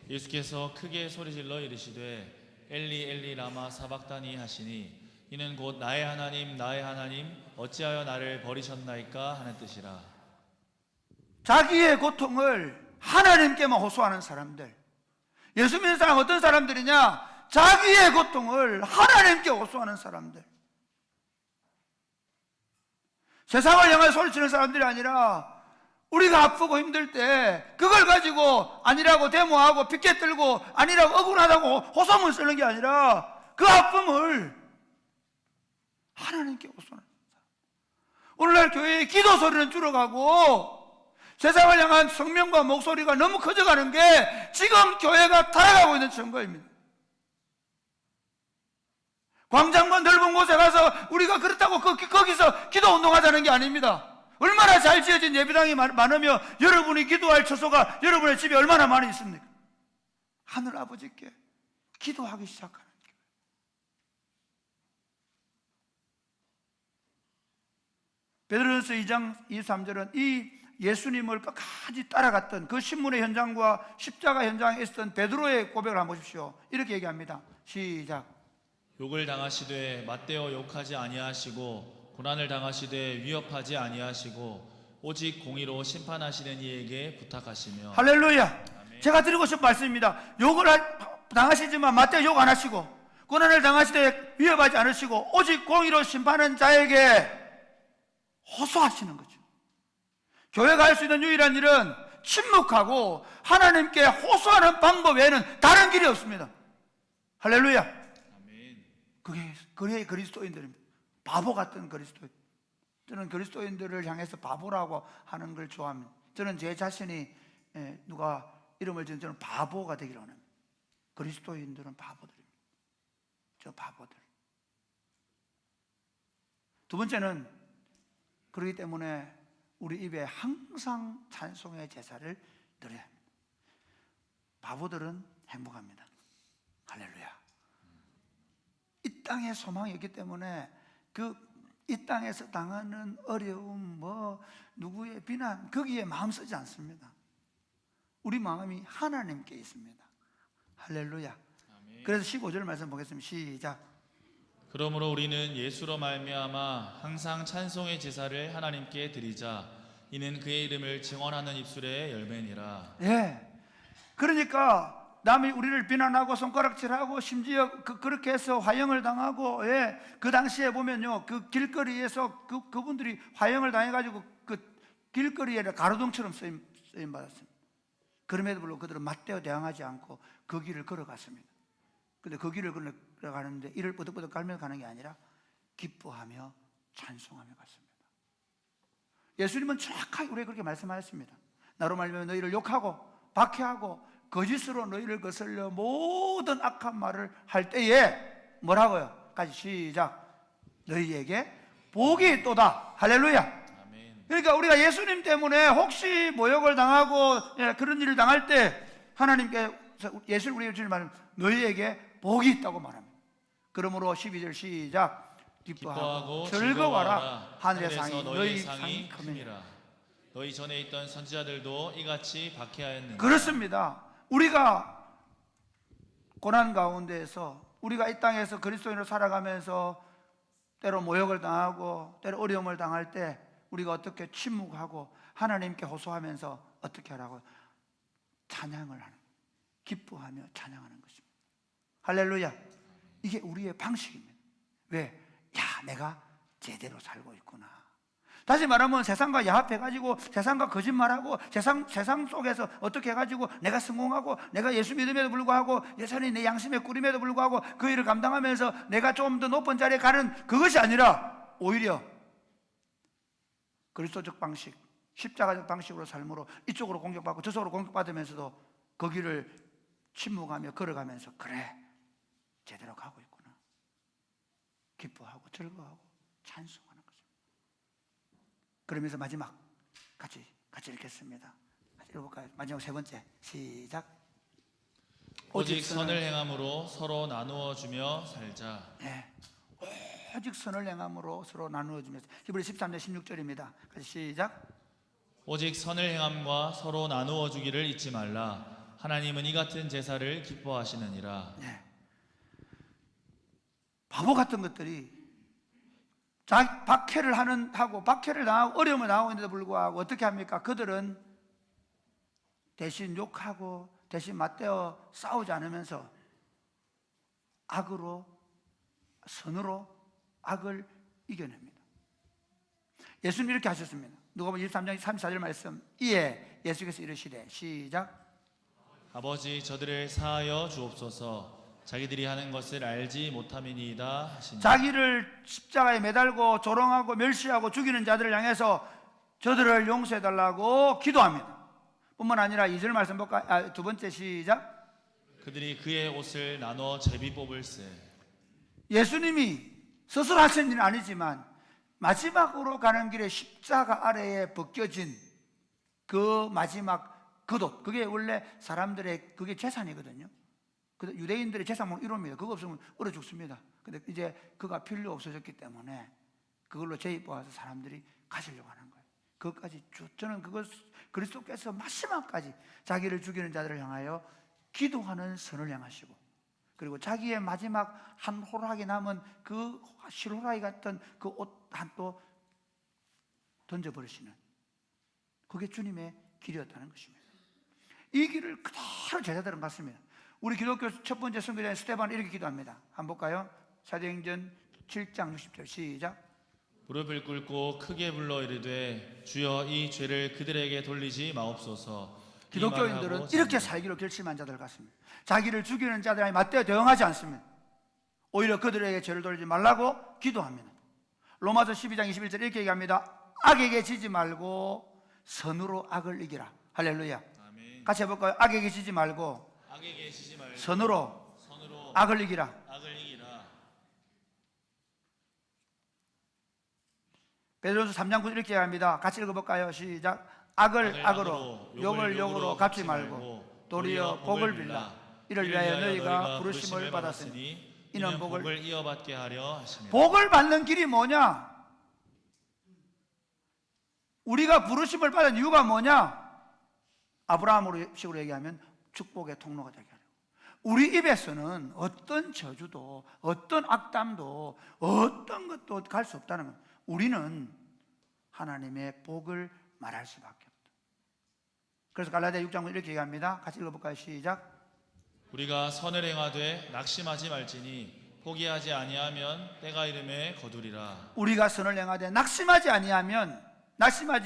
예수께서 크게 소리질러 이르시되 엘리 엘리 라마 사박다니 하시니 이는 곧 나의 하나님 어찌하여 나를 버리셨나이까 하는 뜻이라. 자기의 고통을 하나님께만 호소하는 사람들. 예수 믿는 사람 어떤 사람들이냐? 자기의 고통을 하나님께 호소하는 사람들. 세상을 향해 소리치는 사람들이 아니라 우리가 아프고 힘들 때 그걸 가지고 아니라고 데모하고 피켓 들고 아니라고 억울하다고 호소문 쓰는 게 아니라 그 아픔을 하나님께 호소하는 사람. 오늘날 교회의 기도 소리는 줄어가고 세상을 향한 성명과 목소리가 너무 커져가는 게 지금 교회가 타락하고 있는 증거입니다. 광장만 넓은 곳에 가서 우리가 그렇다고 거기서 기도 운동하자는 게 아닙니다. 얼마나 잘 지어진 예배당이 많으며 여러분이 기도할 처소가 여러분의 집에 얼마나 많이 있습니까? 하늘 아버지께 기도하기 시작하는 거예요. 베드로전서 2장 23절은 이 예수님을 끝까지 따라갔던 그 신문의 현장과 십자가 현장에 있었던 베드로의 고백을 한번 보십시오. 이렇게 얘기합니다. 시작. 욕을 당하시되 맞대어 욕하지 아니하시고 고난을 당하시되 위협하지 아니하시고 오직 공의로 심판하시는 이에게 부탁하시며. 할렐루야. 아멘. 제가 드리고 싶은 말씀입니다. 욕을 당하시지만 맞대어 욕 안 하시고 고난을 당하시되 위협하지 않으시고 오직 공의로 심판하는 자에게 호소하시는 거죠. 교회가 할 수 있는 유일한 일은 침묵하고 하나님께 호소하는 방법 외에는 다른 길이 없습니다. 할렐루야. 아멘. 그게 그리스도인들입니다. 바보 같은 그리스도인. 저는 그리스도인들을 향해서 바보라고 하는 걸 좋아합니다. 저는 제 자신이 누가 이름을 지은 저는 바보가 되기를 원합니다. 그리스도인들은 바보들입니다. 저 바보들. 두 번째는 그렇기 때문에 우리 입에 항상 찬송의 제사를 드려야 합니다. 바보들은 행복합니다. 할렐루야. 이 땅에 소망이 없기 때문에 이 땅에서 당하는 어려움, 누구의 비난, 거기에 마음 쓰지 않습니다. 우리 마음이 하나님께 있습니다. 할렐루야. 아멘. 그래서 15절 말씀 보겠습니다. 시작. 그러므로 우리는 예수로 말미암아 항상 찬송의 제사를 하나님께 드리자. 이는 그의 이름을 증언하는 입술의 열매니라. 예. 그러니까 남이 우리를 비난하고 손가락질하고 심지어 그렇게 해서 화형을 당하고, 예, 그 당시에 보면요, 그 길거리에서 그분들이 화형을 당해가지고 그 길거리에 가로등처럼 쓰임 받았습니다. 그럼에도 불구하고 그들은 맞대어 대항하지 않고 그 길을 걸어갔습니다. 근데 그 길을 걸어가는데 이를 뻗어뻗어 갈며 가는 게 아니라 기뻐하며 찬송하며 갔습니다. 예수님은 정확하게 우리에게 그렇게 말씀하셨습니다. 나로 말미암아 너희를 욕하고 박해하고 거짓으로 너희를 거슬려 모든 악한 말을 할 때에 뭐라고요? 같이 시작. 너희에게 복이 있도다. 할렐루야. 아멘. 그러니까 우리가 예수님 때문에 혹시 모욕을 당하고 그런 일을 당할 때 하나님께 예수를 우리에게 주는 말은 너희에게 복이 있다고 말합니다. 그러므로 12절 시작. 기뻐하고 즐거워하라. 하늘의 상이 너희 상이 큽니다. 너희 전에 있던 선지자들도 이같이 박해하였느니라. 그렇습니다. 우리가 고난 가운데에서 우리가 이 땅에서 그리스도인으로 살아가면서 때로 모욕을 당하고 때로 어려움을 당할 때 우리가 어떻게 침묵하고 하나님께 호소하면서 어떻게 하라고요? 찬양을 하는 거예요. 기뻐하며 찬양하는 것입니다. 할렐루야. 이게 우리의 방식입니다. 왜? 야, 내가 제대로 살고 있구나. 다시 말하면 세상과 야합해가지고 세상과 거짓말하고 세상 속에서 어떻게 해가지고 내가 성공하고 내가 예수 믿음에도 불구하고 예산이 내 양심에 꾸림에도 불구하고 그 일을 감당하면서 내가 좀 더 높은 자리에 가는 그것이 아니라 오히려 그리스도적 방식, 십자가적 방식으로 삶으로 이쪽으로 공격받고 저쪽으로 공격받으면서도 거기를 침묵하며 걸어가면서 그래, 제대로 가고 있구나. 기뻐하고 즐거워하고 찬송하는 거죠. 그러면서 마지막 같이 읽겠습니다. 같이 읽어볼까요? 마지막 세 번째 시작. 오직 선을 행함으로 서로 나누어 주며 살자. 네. 오직 선을 행함으로 서로 나누어 주며. 히브리 13장 16절입니다. 같이 시작. 오직 선을 행함과 서로 나누어 주기를 잊지 말라. 하나님은 이 같은 제사를 기뻐하시느니라. 네. 바보 같은 것들이 박해를 하고 박해를 당하고 어려움을 당하고 있는데도 불구하고 어떻게 합니까? 그들은 대신 욕하고 대신 맞대어 싸우지 않으면서 선으로 악을 이겨냅니다. 예수님 이렇게 하셨습니다. 누가복음 23장 34절 말씀. 이에 예수께서 이르시되 시작. 아버지 저들을 사하여 주옵소서. 자기들이 하는 것을 알지 못함이니이다 하시니. 자기를 십자가에 매달고 조롱하고 멸시하고 죽이는 자들을 향해서 저들을 용서해달라고 기도합니다. 뿐만 아니라 2절 말씀 볼까? 두 번째 시작. 그들이 그의 옷을 나눠 제비 뽑을세. 예수님이 스스로 하신 일은 아니지만 마지막으로 가는 길에 십자가 아래에 벗겨진 그 마지막 겉옷, 그게 원래 사람들의 그게 재산이거든요. 유대인들의 재산은 이럽니다. 그거 없으면 얼어 죽습니다. 근데 이제 그가 필요 없어졌기 때문에 그걸로 재입보아서 사람들이 가지려고 하는 거예요. 그것까지 저는 그것 그리스도께서 마지막까지 자기를 죽이는 자들을 향하여 기도하는 선을 행하시고, 그리고 자기의 마지막 한 호락이 남은 그 실호락이 같은 그 옷 한 또 던져버리시는, 그게 주님의 길이었다는 것입니다. 이 길을 그대로 제자들은 갔습니다. 우리 기독교 첫 번째 선교자인 스데반은 이렇게 기도합니다. 한번 볼까요? 사도행전 7장 60절 시작. 무릎을 꿇고 크게 불러 이르되 주여 이 죄를 그들에게 돌리지 마옵소서. 기독교인들은 이렇게 살기로 결심한 자들 같습니다. 자기를 죽이는 자들에 맞대어 대응하지 않습니다. 오히려 그들에게 죄를 돌리지 말라고 기도합니다. 로마서 12장 21절 이렇게 얘기합니다. 악에게 지지 말고 선으로 악을 이기라. 할렐루야. 아멘. 같이 해볼까요? 악에게 지지 말고 악에게 지지 말고 선으로 선으로 악을 이기라. 악을 이기라. 베드로전서 3장 9절 이렇게 얘기합니다. 같이 읽어볼까요? 시작. 악을 악으로 욕을 욕으로 갚지 말고 도리어 복을 빌라. 이를 위하여 너희가 부르심을 받았으니 이는 복을 이어받게 하려 하시며. 복을 받는 길이 뭐냐? 우리가 부르심을 받은 이유가 뭐냐? 아브라함식으로 얘기하면 축복의 통로가 되게 하려고. 우리 입에서는 어떤 저주도 어떤 악담도 어떤 것도 갈 수 없다는 것. 우리는 하나님의 복을 말할 수밖에 없다. 그래서 갈라디아 6장 이렇게 얘기합니다. 같이 읽어볼까요? 시작. 우리가 선을 행하되 낙심하지 말지니 포기하지 아니하면 때가 이름에 거두리라. 우리가 선을 행하되 낙심하지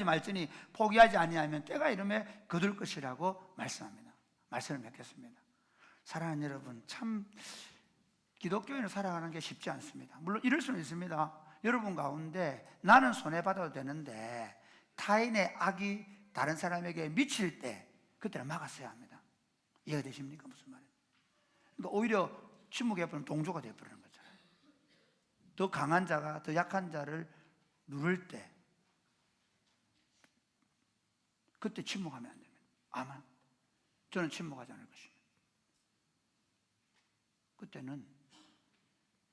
말지니 포기하지 아니하면 때가 이름에 거둘 것이라고 말씀합니다. 말씀을 맺겠습니다. 사랑하는 여러분, 참 기독교인을 살아가는 게 쉽지 않습니다. 물론 이럴 수는 있습니다. 여러분 가운데 나는 손해받아도 되는데 타인의 악이 다른 사람에게 미칠 때 그때는 막았어야 합니다. 이해가 되십니까? 무슨 말이에요? 그러니까 오히려 침묵해버리면 동조가 되어버리는 거잖아요. 더 강한 자가 더 약한 자를 누를 때 그때 침묵하면 안 됩니다. 아마 저는 침묵하지 않을 것입니다. 그때는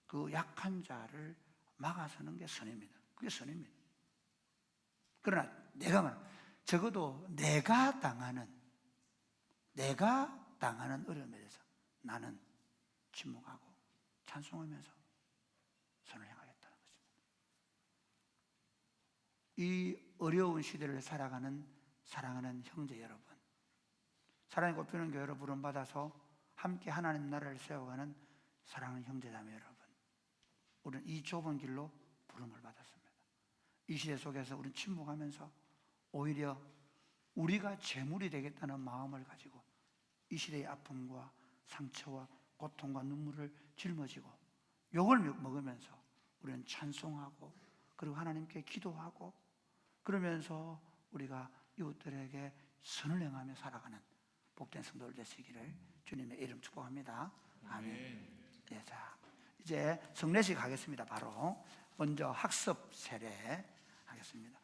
그 약한 자를 막아서는 게 선입니다. 그게 선입니다. 그러나 적어도 내가 당하는 어려움에 대해서 나는 침묵하고 찬송하면서 선을 향하겠다는 것입니다. 이 어려운 시대를 살아가는 사랑하는 형제 여러분, 사랑이 꽃피우는 교회로 부름받아서 함께 하나님 나라를 세워가는 사랑하는 형제자매 여러분, 우리는 이 좁은 길로 부름을 받았습니다. 이 시대 속에서 우리는 침묵하면서 오히려 우리가 재물이 되겠다는 마음을 가지고 이 시대의 아픔과 상처와 고통과 눈물을 짊어지고 욕을 먹으면서 우리는 찬송하고 그리고 하나님께 기도하고 그러면서 우리가 이웃들에게 선을 행하며 살아가는 복된 성도들 되시기를 주님의 이름 축복합니다. 아멘. 네, 자, 이제 성례식 하겠습니다. 바로 먼저 학습 세례 하겠습니다.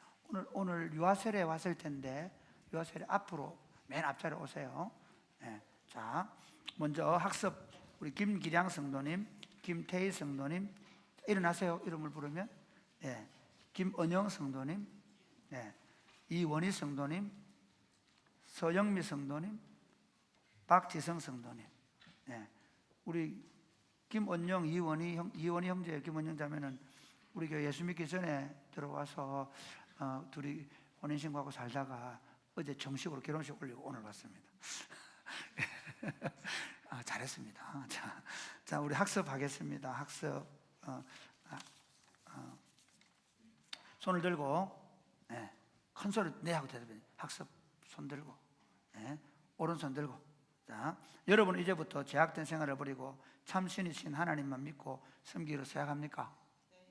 오늘 유아 세례 왔을 텐데 유아 세례 앞으로 맨 앞자리에 오세요. 네, 자, 먼저 학습 우리 김기량 성도님, 김태희 성도님 일어나세요. 이름을 부르면. 네, 김은영 성도님, 네, 이원희 성도님, 서영미 성도님, 박지성 성도님. 네, 우리 김은영, 이원희 형제, 김은영 자매는 우리 교회 예수 믿기 전에 들어와서 둘이 혼인신고하고 살다가 어제 정식으로 결혼식 올리고 오늘 왔습니다. 잘했습니다. 자, 우리 학습하겠습니다. 학습. 손을 들고, 네, 큰 소리 내하고 대답해. 학습 손 들고, 네, 오른손 들고. 자, 여러분 이제부터 죄악된 생활을 버리고 참신이신 하나님만 믿고 섬기기로 생각합니까?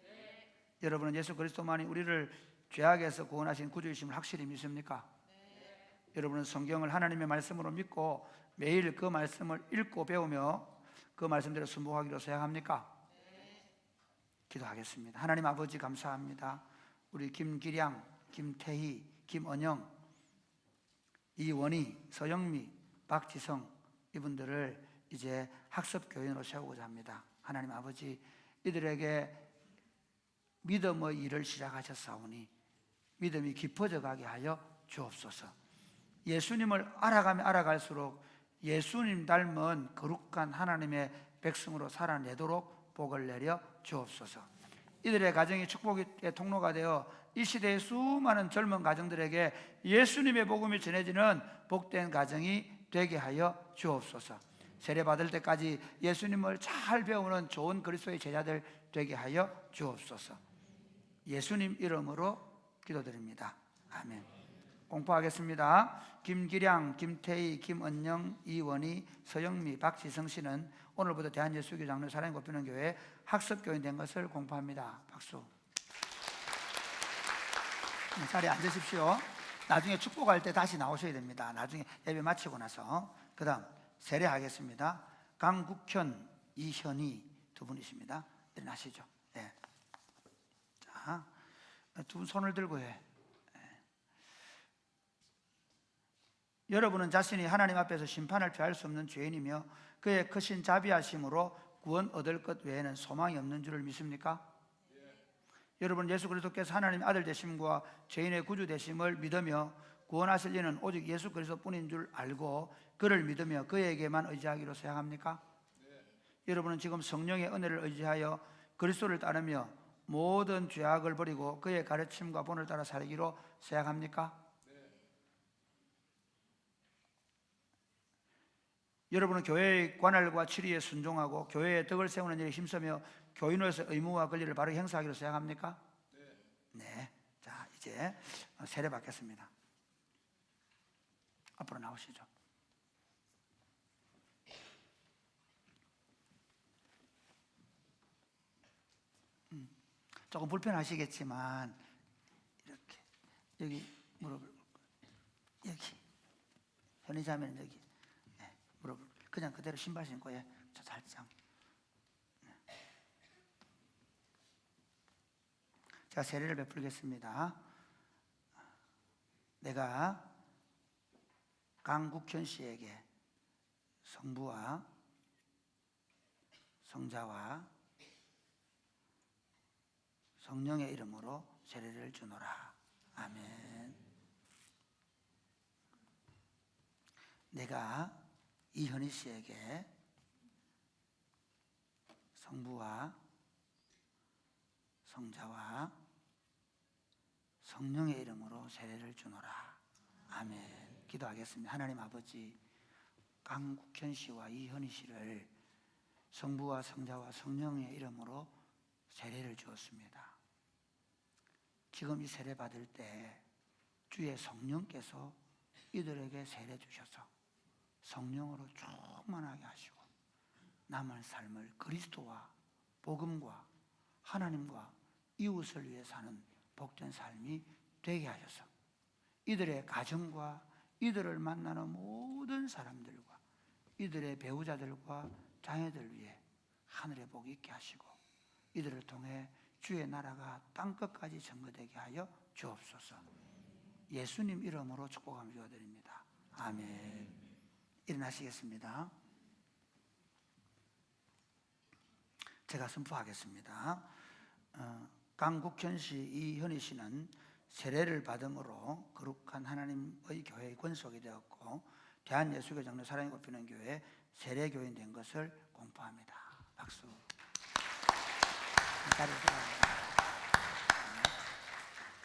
네. 여러분은 예수 그리스도만이 우리를 죄악에서 구원하신 구주이심을 확실히 믿습니까? 네. 여러분은 성경을 하나님의 말씀으로 믿고 매일 그 말씀을 읽고 배우며 그 말씀대로 순복하기로 생각합니까? 네. 기도하겠습니다. 하나님 아버지 감사합니다. 우리 김기량, 김태희, 김은영, 이원희, 서영미, 박지성 이분들을 이제 학습 교인으로 세우고자 합니다. 하나님 아버지, 이들에게 믿음의 일을 시작하셨사오니 믿음이 깊어져 가게 하여 주옵소서. 예수님을 알아가면 알아갈수록 예수님 닮은 거룩한 하나님의 백성으로 살아내도록 복을 내려 주옵소서. 이들의 가정이 축복의 통로가 되어 이 시대의 수많은 젊은 가정들에게 예수님의 복음이 전해지는 복된 가정이 되게 하여 주옵소서. 세례받을 때까지 예수님을 잘 배우는 좋은 그리스도의 제자들 되게 하여 주옵소서. 예수님 이름으로 기도드립니다. 아멘. 공포하겠습니다. 김기량, 김태희, 김은영, 이원희, 서영미, 박지성 씨는 오늘부터 대한예수교 장로 사랑이 곱히는 교회 학습교인 된 것을 공포합니다. 박수. 자리에 앉으십시오. 나중에 축복할 때 다시 나오셔야 됩니다. 나중에 예배 마치고 나서. 그 다음 세례하겠습니다. 강국현, 이현희 두 분이십니다. 일어나시죠. 네. 자, 두 분 손을 들고 해. 여러분은 자신이 하나님 앞에서 심판을 피할 수 없는 죄인이며 그의 크신 자비하심으로 구원 얻을 것 외에는 소망이 없는 줄을 믿습니까? 여러분 예수 그리스도께서 하나님의 아들 되심과 죄인의 구주 되심을 믿으며 구원하실 이는 오직 예수 그리스도뿐인 줄 알고 그를 믿으며 그에게만 의지하기로 생각합니까? 여러분은 지금 성령의 은혜를 의지하여 그리스도를 따르며 모든 죄악을 버리고 그의 가르침과 본을 따라 살기로 생각합니까? 여러분은 교회의 관할과 치리에 순종하고 교회의 덕을 세우는 일에 힘쓰며 교인으로서 의무와 권리를 바르게 행사하기로 생각합니까? 네. 자, 이제 세례 받겠습니다. 앞으로 나오시죠. 조금 불편하시겠지만 이렇게 여기 무릎을 여기 현의자매는 여기 무릎을 그냥 그대로 신발 신고 저 살짝. 제가 세례를 베풀겠습니다. 내가 강국현 씨에게 성부와 성자와 성령의 이름으로 세례를 주노라. 아멘. 내가 이현희 씨에게 성부와 성자와 성령의 이름으로 세례를 주노라. 아멘. 기도하겠습니다. 하나님 아버지, 강국현 씨와 이현희 씨를 성부와 성자와 성령의 이름으로 세례를 주었습니다. 지금 이 세례 받을 때 주의 성령께서 이들에게 세례 주셔서 성령으로 충만하게 하시고 남은 삶을 그리스도와 복음과 하나님과 이웃을 위해 사는 복된 삶이 되게 하셔서 이들의 가정과 이들을 만나는 모든 사람들과 이들의 배우자들과 자녀들 위해 하늘의 복이 있게 하시고 이들을 통해 주의 나라가 땅끝까지 증거되게 하여 주옵소서. 예수님 이름으로 축복하며 기도드립니다. 아멘. 일어나시겠습니다. 제가 선포하겠습니다. 강국현 씨, 이현희 씨는 세례를 받음으로 거룩한 하나님의 교회의 권속이 되었고 대한예수교 장로 사랑이 꼽히는 교회 세례교인 된 것을 공포합니다. 박수.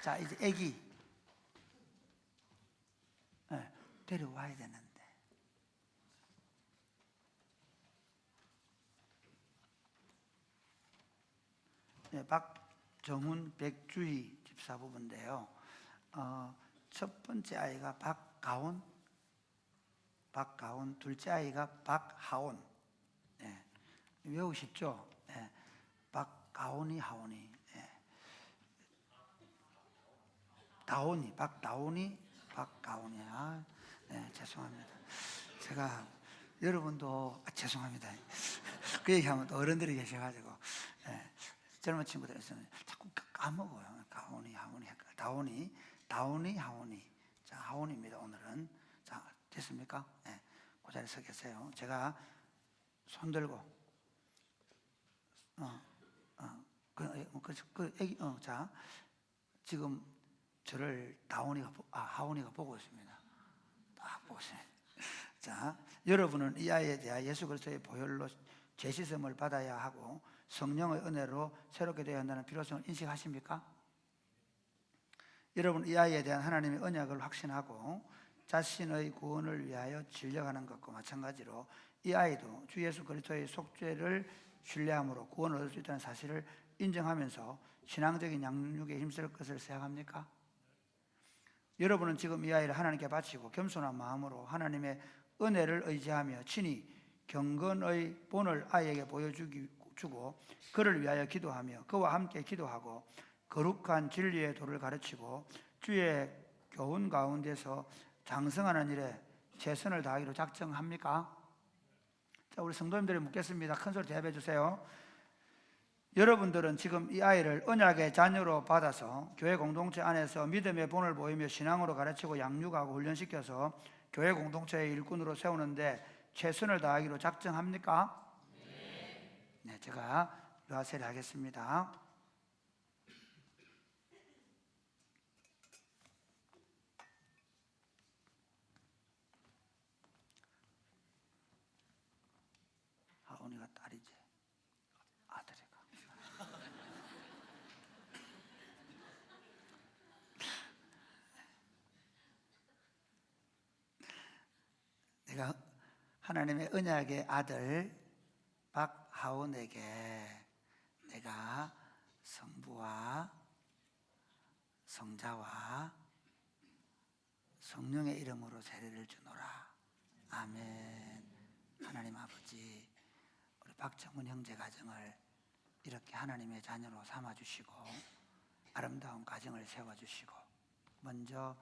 자, 이제 애기 데려와야 되는데 박정훈, 백주희 집사부부인데요. 첫 번째 아이가 박가온, 둘째 아이가 박하온. 외우십시오. 박가온이, 하온이. 다온이, 박다온이, 박가온이. 죄송합니다. 제가 여러분도 죄송합니다. 그 얘기하면 또 어른들이 계셔가지고 젊은 친구들은 자꾸 까먹어요. 가온이, 하온이, 다온이, 하온이. 자, 하온입니다. 오늘은. 자, 됐습니까? 그 자리에 서 계세요. 제가 손 들고 자, 지금 저를 하온이가 보고 있습니다. 딱 보고 있습니다. 자, 여러분은 이 아이에 대하 예수 그리스도의 보혈로 죄 씻음을 받아야 하고 성령의 은혜로 새롭게 되어야 한다는 필요성을 인식하십니까? 여러분, 이 아이에 대한 하나님의 언약을 확신하고 자신의 구원을 위하여 진력하는 것과 마찬가지로 이 아이도 주 예수 그리스도의 속죄를 신뢰함으로 구원을 얻을 수 있다는 사실을 인정하면서 신앙적인 양육에 힘쓸 것을 생각합니까? 여러분은 지금 이 아이를 하나님께 바치고 겸손한 마음으로 하나님의 은혜를 의지하며 친히 경건의 본을 아이에게 보여주고 그를 위하여 기도하며 그와 함께 기도하고 거룩한 진리의 도를 가르치고 주의 교훈 가운데서 장성하는 일에 최선을 다하기로 작정합니까? 자, 우리 성도님들이 묻겠습니다. 큰 소리 대답해 주세요. 여러분들은 지금 이 아이를 언약의 자녀로 받아서 교회 공동체 안에서 믿음의 본을 보이며 신앙으로 가르치고 양육하고 훈련시켜서 교회 공동체의 일꾼으로 세우는데 최선을 다하기로 작정합니까? 네, 제가 유아세례 하겠습니다. 하온이가 딸이지, 아들이가. 내가 하나님의 언약의 아들 박하온에게 내가 성부와 성자와 성령의 이름으로 세례를 주노라. 아멘. 하나님 아버지, 우리 박정훈 형제 가정을 이렇게 하나님의 자녀로 삼아주시고 아름다운 가정을 세워주시고 먼저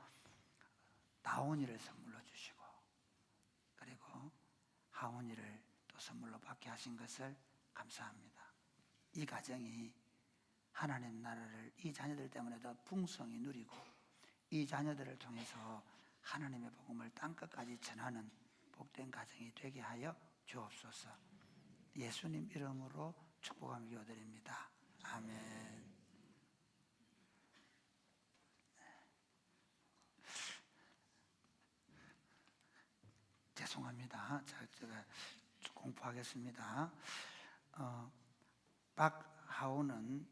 다온이를 선물로 주시고 그리고 하온이를 또 선물로 받게 하신 것을 감사합니다. 이 가정이 하나님 나라를 이 자녀들 때문에 더 풍성히 누리고 이 자녀들을 통해서 하나님의 복음을 땅끝까지 전하는 복된 가정이 되게 하여 주옵소서. 예수님 이름으로 축복하며 기도드립니다. 아멘. 죄송합니다. 제가 공포하겠습니다. 박하온은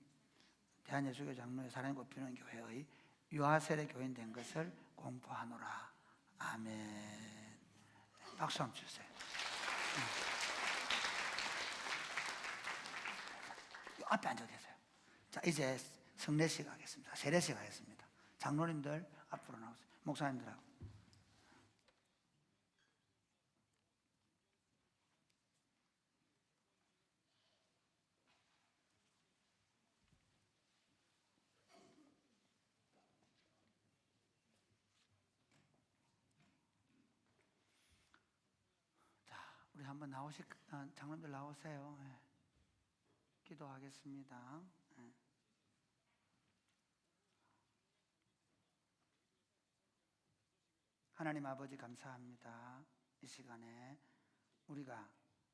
대한예수교 장로의 사랑이 꼽히는 교회의 유아세례 교인 된 것을 공포하노라. 아멘. 박수 한번 주세요. 앞에 앉아 계세요. 자, 이제 성례식 하겠습니다. 세례식 하겠습니다. 장로님들 앞으로 나오세요. 목사님들하고. 한번 장로님들 나오세요. 예. 기도하겠습니다. 예. 하나님 아버지 감사합니다. 이 시간에 우리가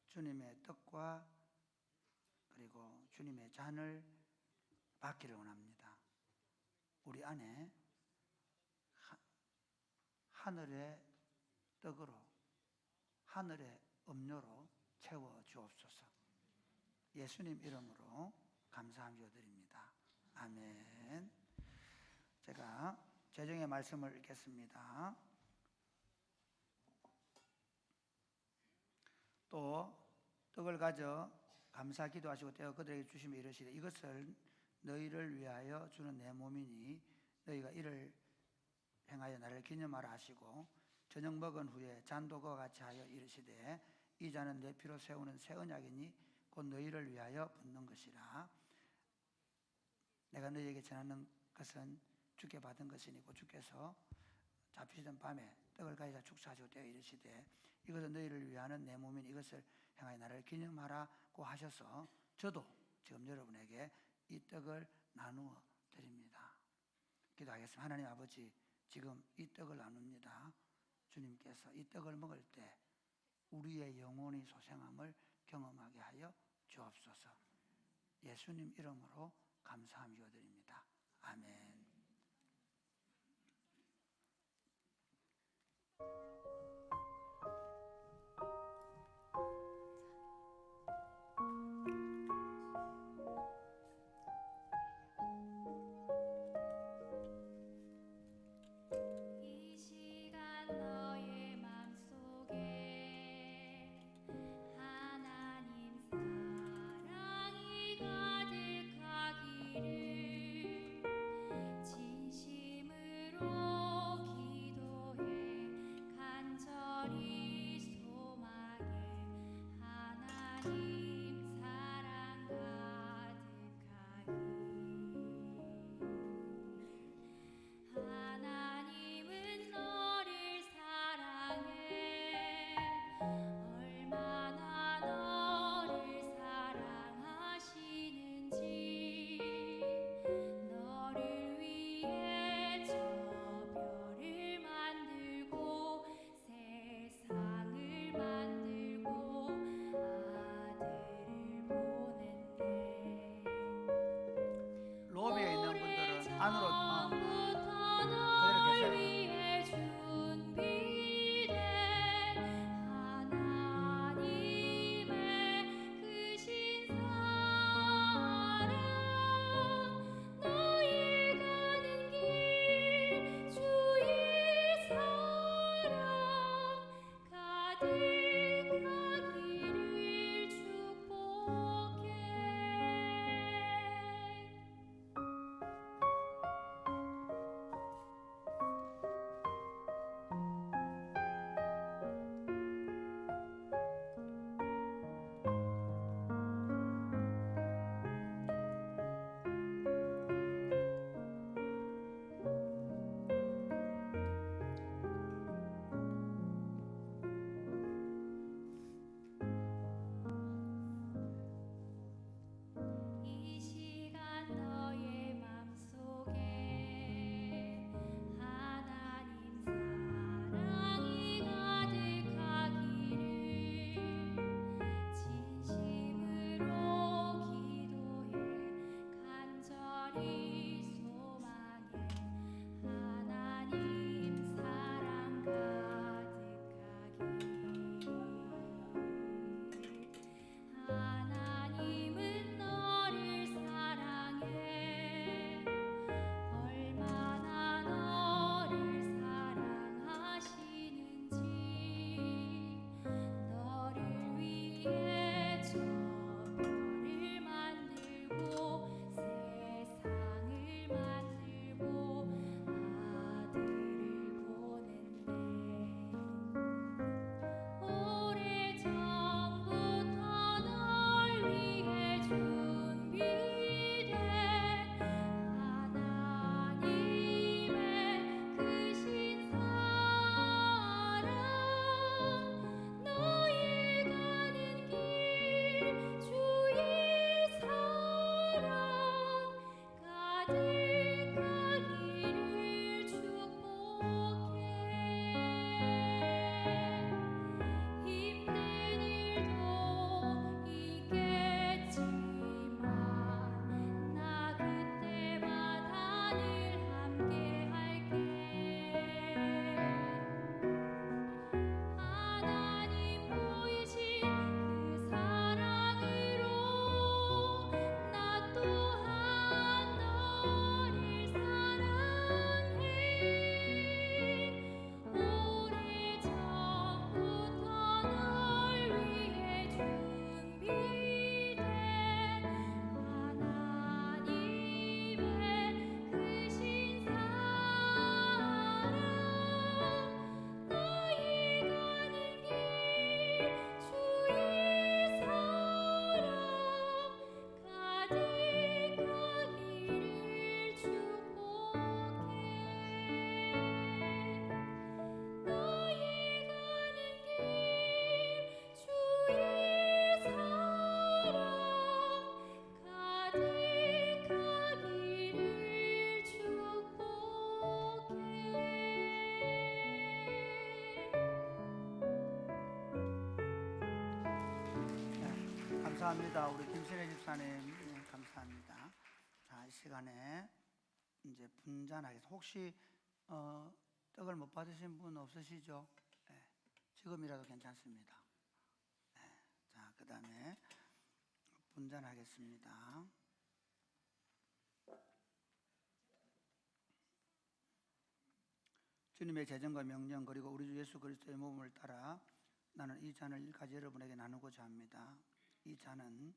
주님의 떡과 그리고 주님의 잔을 받기를 원합니다. 우리 안에 하늘의 떡으로 하늘의 음료로 채워 주옵소서. 예수님 이름으로 감사함 드립니다. 아멘. 제가 재정의 말씀을 읽겠습니다. 또 떡을 가져 감사 기도하시고 떼어 그들에게 주시며 이르시되 이것을 너희를 위하여 주는 내 몸이니 너희가 이를 행하여 나를 기념하라 하시고 저녁 먹은 후에 잔도 그와 같이 하여 이르시되 이 잔은 내 피로 세우는 새 언약이니 곧 너희를 위하여 붓는 것이라. 내가 너희에게 전하는 것은 주께 받은 것이니 곧 주께서 잡히시던 밤에 떡을 가지사 축사하시고 떼어 이르시되 이것은 너희를 위하는 내 몸이니 이것을 행하여 나를 기념하라고 하셔서 저도 지금 여러분에게 이 떡을 나누어 드립니다. 기도하겠습니다. 하나님 아버지, 지금 이 떡을 나눕니다. 주님께서 이 떡을 먹을 때 우리의 영혼이 소생함을 경험하게 하여 주옵소서. 예수님 이름으로 감사함 드립니다. 아멘. 이 시간 너의 맘속에 하나님 사랑이 가득하기를 감사합니다. 우리 김신혜 집사님, 네, 감사합니다. 자, 이 시간에 이제 분잔하겠습니다. 혹시 떡을 못 받으신 분 없으시죠? 네, 지금이라도 괜찮습니다. 네, 자, 그 다음에 분잔하겠습니다. 주님의 재정과 명령 그리고 우리 주 예수 그리스도의 몸을 따라 나는 이 잔을 일까지 여러분에게 나누고자 합니다. 이 잔은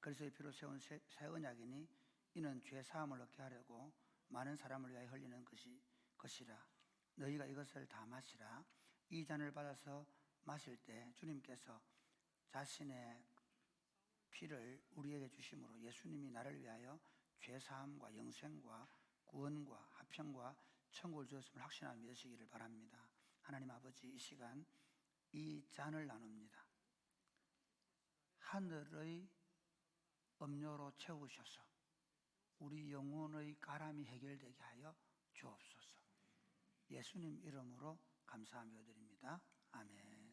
그리스도의 피로 세운 새 언약이니 이는 죄 사함을 얻게 하려고 많은 사람을 위하여 흘리는 것이라. 너희가 이것을 다 마시라. 이 잔을 받아서 마실 때 주님께서 자신의 피를 우리에게 주심으로 예수님이 나를 위하여 죄 사함과 영생과 구원과 화평과 천국을 주었음을 확신하며 믿으시기를 바랍니다. 하나님 아버지, 이 시간 이 잔을 나눕니다. 하늘의 음료로 채우셔서 우리 영혼의 가람이 해결되게 하여 주옵소서. 예수님 이름으로 감사하며 드립니다. 아멘.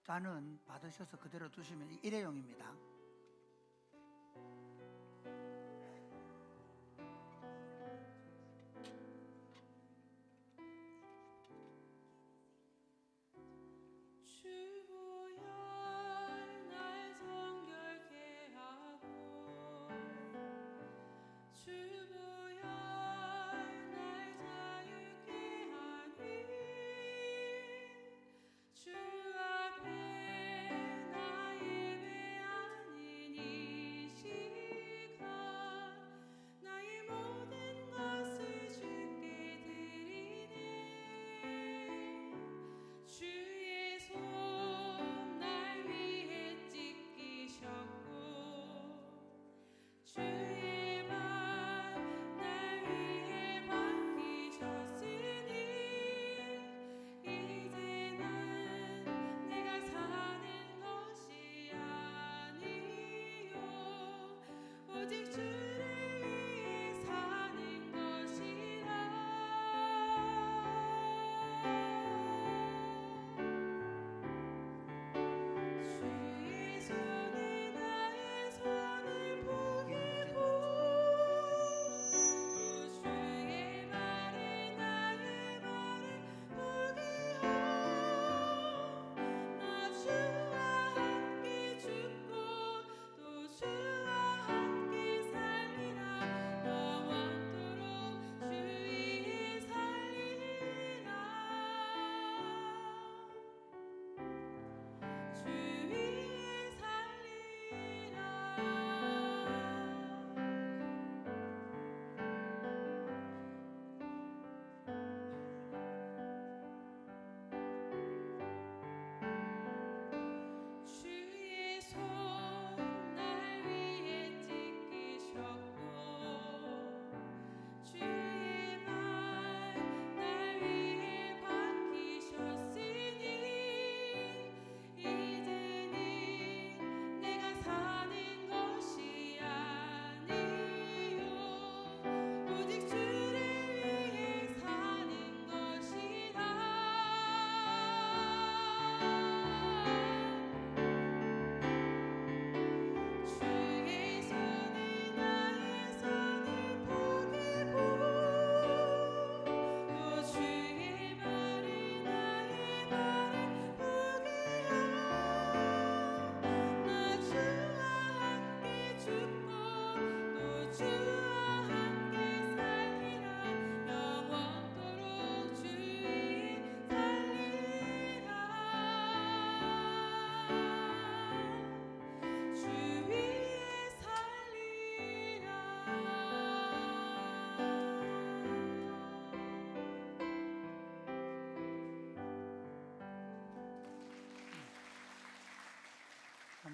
잔은 받으셔서 그대로 두시면 일회용입니다.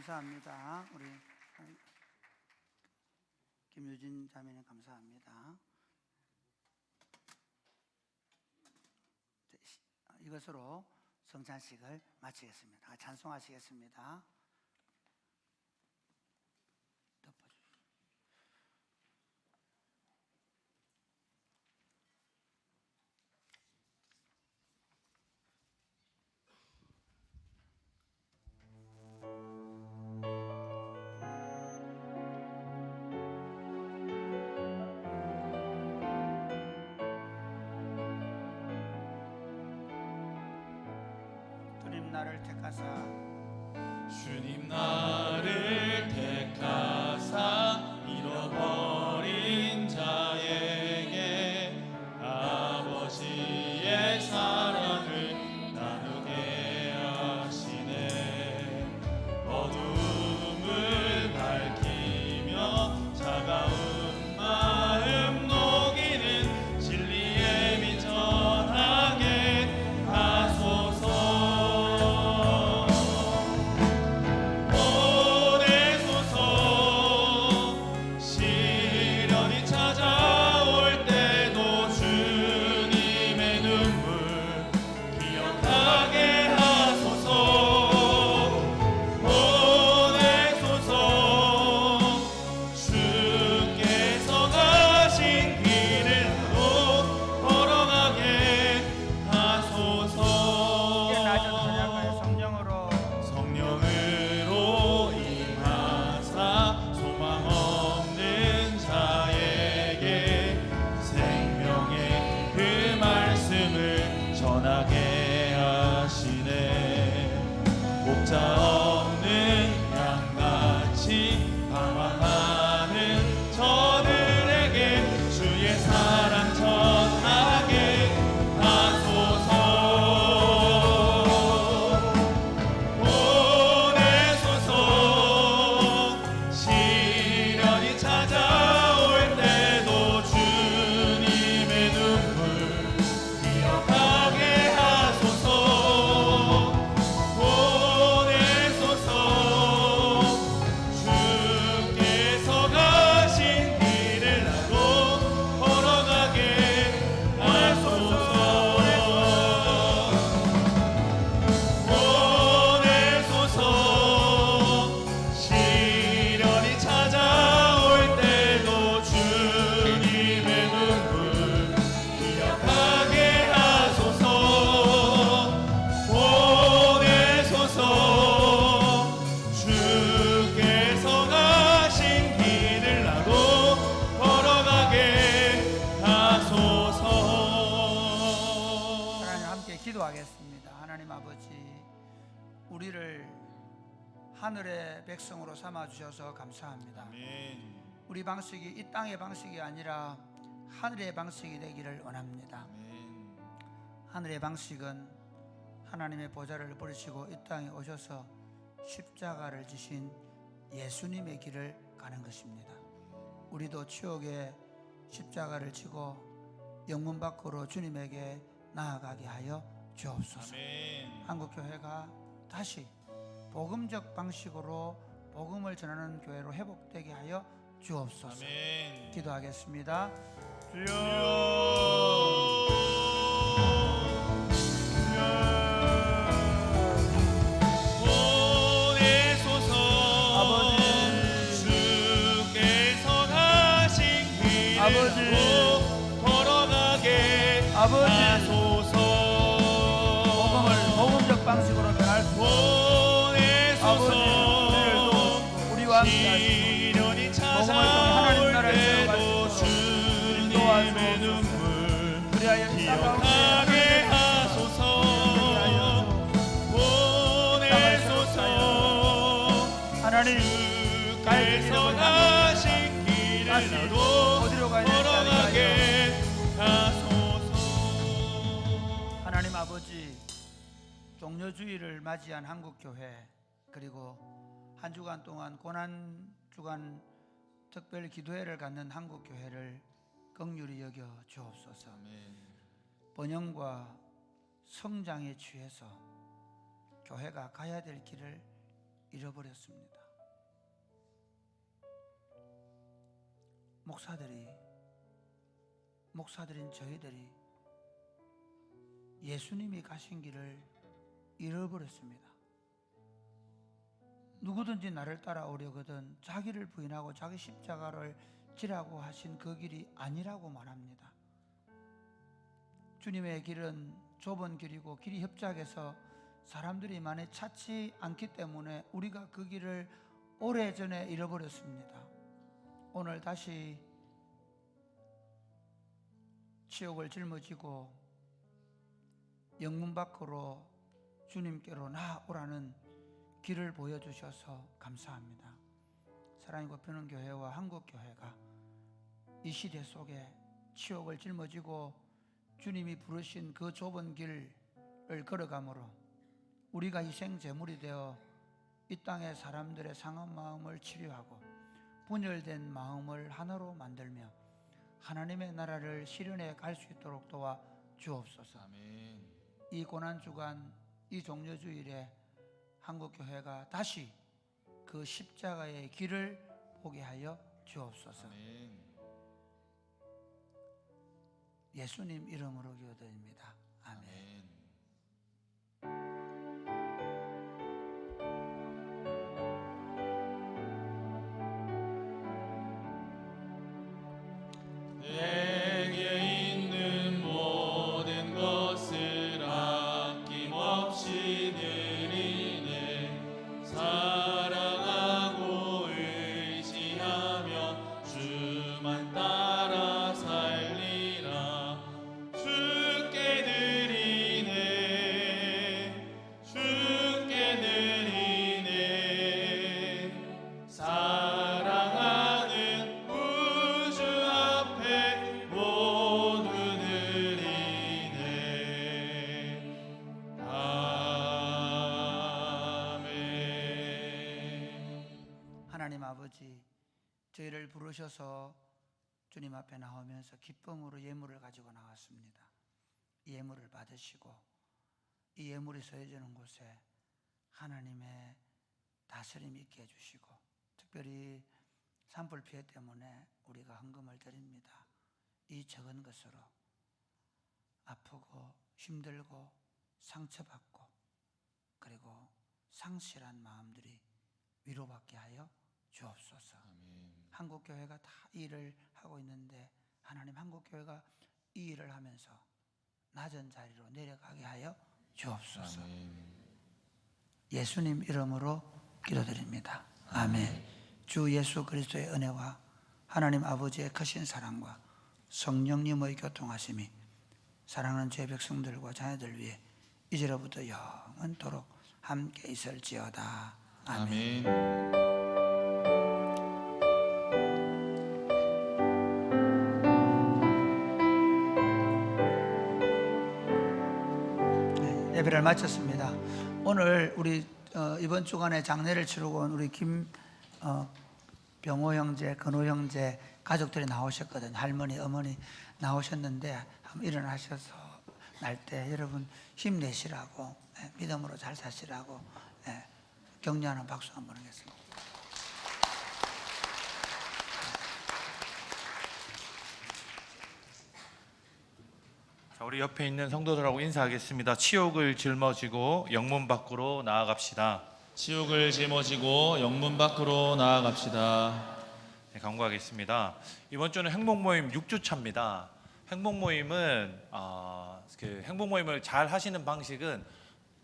감사합니다. 우리 김유진 자매님 감사합니다. 이것으로 성찬식을 마치겠습니다. 찬송하시겠습니다. 택하사 주님 나를 택하사 잃어버린 자에게 아버지의 사랑을 나누게 하시네. 어둠을 밝히며 차가운 마음 녹이는 진리의 빛 전하게 하소서. 시련이 찾아올 때도 주님의 눈물 기억하게 하소서. 보내소서. 주께서 가신 길을 나도 걸어가게 하소서. 이제 낮은 찬양가의 성령으로 성령으로 임하사 소망 없는 자에게 생명의 그 말씀을 전하게 하시네. 목자 없는 양같이 방황하는 저들에게 주의 사랑 전하게 하소서. 보내소서. 시련이 찾아올 때도 주님의 눈물 기억하게 하소서. 보내소서. 주께서 가신 길을 나도 걸어가게 하소서. 보내소서. 시련이 찾아올 때도 주님의 눈물 기억하게 하소서. 보내소서. 주께서 가신 길을 나도 걸어가게 하소서. 하나님 함께 기도하겠습니다. 하나님 아버지, 우리를 하늘의 백성으로 삼아 주셔서 감사합니다. 아멘. 우리 방식이 이 땅의 방식이 아니라 하늘의 방식이 되기를 원합니다. 아멘. 하늘의 방식은 하나님의 보좌를 버리시고 이 땅에 오셔서 십자가를 지신 예수님의 길을 가는 것입니다. 우리도 추억의 십자가를 지고 영문 밖으로 주님에게 나아가게 하여 주옵소서. 아멘. 한국교회가 다시 복음적 방식으로 복음을 전하는 교회로 회복되게 하여 주옵소서. 아멘. 기도하겠습니다. 보내소서. 아버지. 주께서 가신 길을 아버지. 나도 걸어가게 아버지. 하소서. 복음을 복음적 방식으로 전할 수 있도록 보내소서. 우리와 함께 하시고 시련이 복음을 통해 찾아올 하나님 나라를 때도 세워가시고 주님의 눈물 그리하여 기억하게 하소서. 보내소서. 하나님 주께서 가신 길을 다시 나도 어디로 가야 될지 걸어가게 하소서. 하나님 아버지, 종료주의를 맞이한 한국교회, 그리고 한 주간 동안 고난주간 특별 기도회를 갖는 한국교회를 긍휼히 여겨 주옵소서. 아멘. 번영과 성장에 취해서 교회가 가야 될 길을 잃어버렸습니다. 목사들인 저희들이 예수님이 가신 길을 잃어버렸습니다. 누구든지 나를 따라오려거든 자기를 부인하고 자기 십자가를 지라고 하신 그 길이 아니라고 말합니다. 주님의 길은 좁은 길이고 길이 협착해서 사람들이 많이 찾지 않기 때문에 우리가 그 길을 오래전에 잃어버렸습니다. 오늘 다시 치욕을 짊어지고 영문 밖으로 주님께로 나오라는 길을 보여주셔서 감사합니다. 사랑이 곱히는 교회와 한국교회가 이 시대 속에 치욕을 짊어지고 주님이 부르신 그 좁은 길을 걸어가므로 우리가 희생 제물이 되어 이 땅의 사람들의 상한 마음을 치료하고 분열된 마음을 하나로 만들며 하나님의 나라를 실현해 갈 수 있도록 도와 주옵소서. 아멘. 이 고난주간, 이 종려주일에 한국교회가 다시 그 십자가의 길을 보게 하여 주옵소서. 아멘. 예수님 이름으로 기도드립니다. 아멘. 아멘. 내게 있는 모든 것을 아낌없이 드리네. 사랑하고 의지하며 주만 따라 살리라. 주께 드리네. 주께 드리네. 사랑하는 우주 앞에 모두 드리네. 아멘. 하나님 아버지, 저희를 부르셔서 주님 앞에 나오면서 기쁨으로 예물을 가지고 나왔습니다. 이 예물을 받으시고 이 예물이 서해지는 곳에 하나님의 다스림이 있게 해주시고, 특별히 산불 피해 때문에 우리가 헌금을 드립니다. 이 적은 것으로 아프고 힘들고 상처받고 그리고 상실한 마음들이 위로받게 하여 주옵소서. 아멘. 한국교회가 다 이 일을 하고 있는데 하나님, 한국교회가 이 일을 하면서 낮은 자리로 내려가게 하여 주옵소서. 아멘. 예수님 이름으로 기도드립니다. 아멘. 주 예수 그리스도의 은혜와 하나님 아버지의 크신 사랑과 성령님의 교통하심이 사랑하는 죄 백성들과 자녀들 위해 이제로부터 영원토록 함께 있을지어다. 아멘. 아멘. 예배를 마쳤습니다. 오늘 우리 이번 주간에 장례를 치르고 온 우리 병호 형제, 근호 형제 가족들이 나오셨거든요. 할머니, 어머니 나오셨는데 한번 일어나셔서 날 때 여러분 힘내시라고, 믿음으로 잘 사시라고 격려하는 박수 한번 하겠습니다. 자, 우리 옆에 있는 성도들하고 인사하겠습니다. 치욕을 짊어지고 영문 밖으로 나아갑시다. 치욕을 짊어지고 영문 밖으로 나아갑시다. 네, 강구하겠습니다. 이번 주는 행복모임 6주차입니다. 행복모임은 행복모임을 잘 하시는 방식은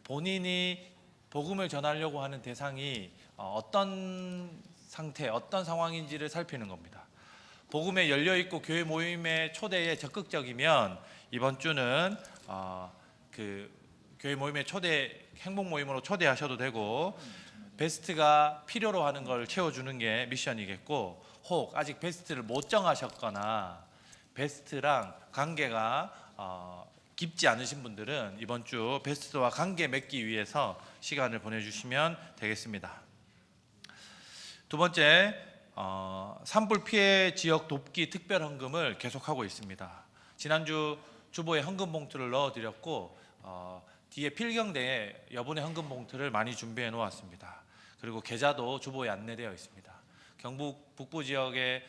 본인이 복음을 전하려고 하는 대상이 어떤 상태, 어떤 상황인지를 살피는 겁니다. 복음에 열려있고 교회 모임의 초대에 적극적이면 이번 주는 교회 모임의 행복 모임으로 초대하셔도 되고, 베스트가 필요로 하는 걸 채워주는 게 미션이겠고, 혹 아직 베스트를 못 정하셨거나 베스트랑 관계가 깊지 않으신 분들은 이번 주 베스트와 관계 맺기 위해서 시간을 보내주시면 되겠습니다. 두 번째, 산불 피해 지역 돕기 특별 헌금을 계속하고 있습니다. 지난주 주보에 헌금 봉투를 넣어드렸고, 뒤에 필경대에 여분의 헌금 봉투를 많이 준비해 놓았습니다. 그리고 계좌도 주보에 안내되어 있습니다. 경북 북부 지역에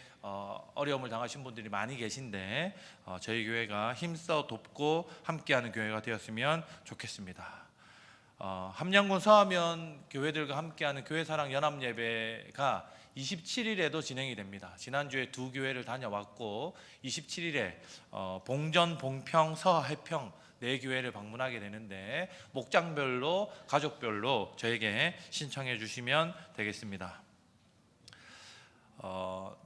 어려움을 당하신 분들이 많이 계신데 저희 교회가 힘써 돕고 함께하는 교회가 되었으면 좋겠습니다. 함양군 서하면 교회들과 함께하는 교회사랑 연합예배가 27일에도 진행이 됩니다. 지난주에 두 교회를 다녀왔고 27일에 봉전, 봉평, 서하, 해평 네 교회를 방문하게 되는데 목장별로 가족별로 저에게 신청해 주시면 되겠습니다.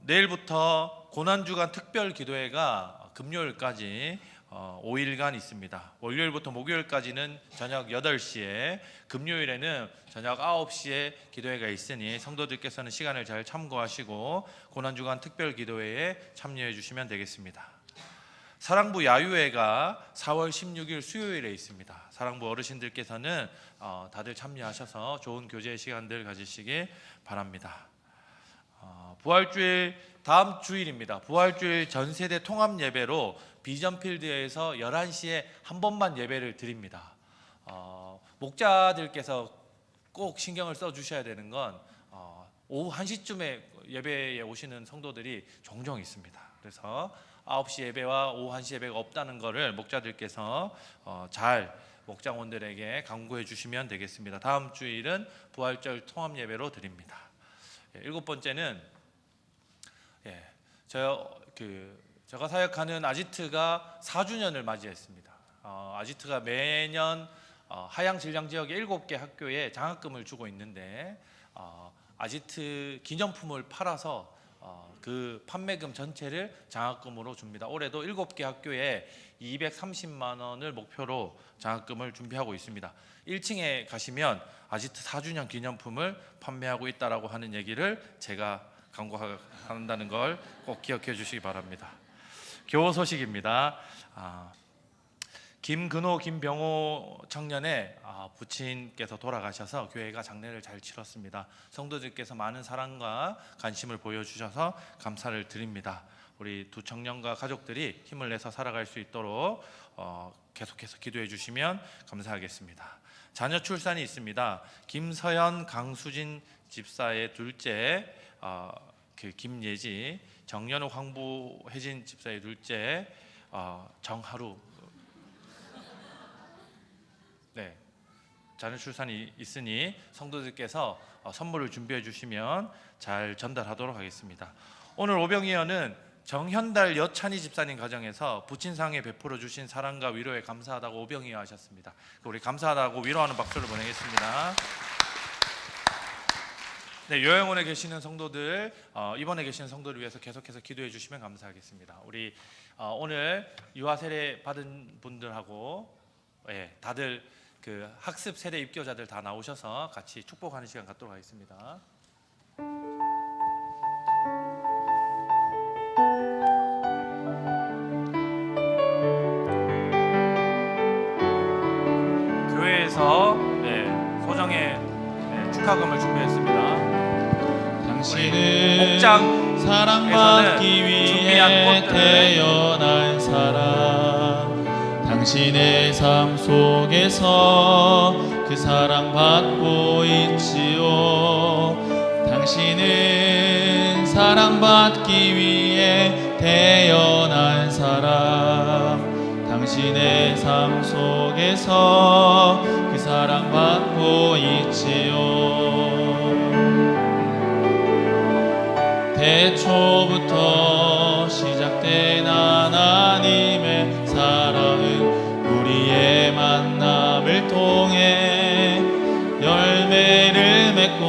내일부터 고난주간 특별 기도회가 금요일까지 5일간 있습니다. 월요일부터 목요일까지는 저녁 8시에, 금요일에는 저녁 9시에 기도회가 있으니 성도들께서는 시간을 잘 참고하시고 고난주간 특별 기도회에 참여해 주시면 되겠습니다. 사랑부 야유회가 4월 16일 수요일에 있습니다. 사랑부 어르신들께서는 다들 참여하셔서 좋은 교제 시간들 가지시길 바랍니다. 부활주일 다음 주일입니다. 부활주일 전세대 통합 예배로 비전필드에서 11시에 한 번만 예배를 드립니다. 목자들께서 꼭 신경을 써 주셔야 되는 건 오후 1시쯤에 예배에 오시는 성도들이 종종 있습니다. 그래서 9시 예배와 오후 1시 예배가 없다는 것을 목자들께서 잘 목장원들에게 강구해 주시면 되겠습니다. 다음 주일은 부활절 통합 예배로 드립니다. 7번째는 제가 사역하는 아지트가 4주년을 맞이했습니다. 아지트가 매년 하양 진량 지역의 7개 학교에 장학금을 주고 있는데 아지트 기념품을 팔아서 그 판매금 전체를 장학금으로 줍니다. 올해도 7개 학교에 230만 원을 목표로 장학금을 준비하고 있습니다. 1층에 가시면 아지트 4주년 기념품을 판매하고 있다라고 하는 얘기를 제가 광고한다는 걸 꼭 기억해 주시기 바랍니다. 교호 소식입니다. 김근호, 김병호 청년의 부친께서 돌아가셔서 교회가 장례를 잘 치렀습니다. 성도들께서 많은 사랑과 관심을 보여주셔서 감사를 드립니다. 우리 두 청년과 가족들이 힘을 내서 살아갈 수 있도록 계속해서 기도해 주시면 감사하겠습니다. 자녀 출산이 있습니다. 김서연, 강수진 집사의 둘째 김예지, 정연우, 황보혜진 집사의 둘째 정하루, 자녀 출산이 있으니 성도들께서 선물을 준비해 주시면 잘 전달하도록 하겠습니다. 오늘 오병이어는 정현달, 여찬희 집사님 가정에서 부친상에 베풀어 주신 사랑과 위로에 감사하다고 오병이어 하셨습니다. 우리 감사하다고 위로하는 박수를 보내겠습니다. 요양원에 계시는 성도들, 입원해 계시는 성도를 위해서 계속해서 기도해 주시면 감사하겠습니다. 우리 오늘 유아 세례 받은 분들하고 다들 그 학습 세례 입교자들 다 나오셔서 같이 축복하는 시간 갖도록 하겠습니다. 교회에서 소정의 축하금을 준비했습니다. 당신은 목장 사랑받기 위해 준비한 꽃들을 태어난 사람, 당신의 삶 속에서 그 사랑받고 있지요. 당신은 사랑받기 위해 태어난 사람, 당신의 삶 속에서 그 사랑받고 있지요. 태초부터 시작된 하나님의 사랑은 우리의 만남을 통해 열매를 맺고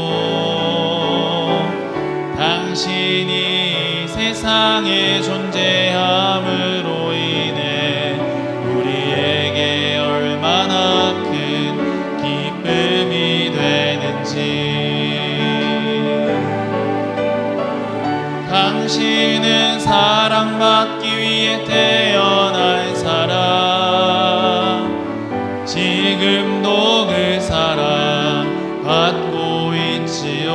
당신이 세상에 존재함으로 인해 우리에게 얼마나 큰 기쁨이 되는지. 당신은 사랑받기 위해 태어난 사람, 지금도 그 사랑 받고 있지요.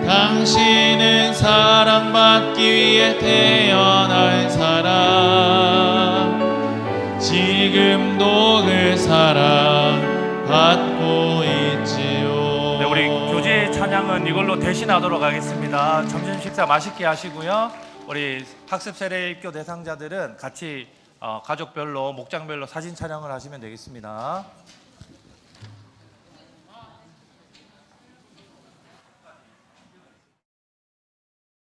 당신은 사랑받기 위해 태어난 사람, 지금도 그 사랑 받고 있지요. 우리 교제 찬양은 이걸로 대신하도록 하겠습니다. 점심 식사 맛있게 하시고요. 우리 학습 세례 입교 대상자들은 같이 가족별로 목장별로 사진 촬영을 하시면 되겠습니다.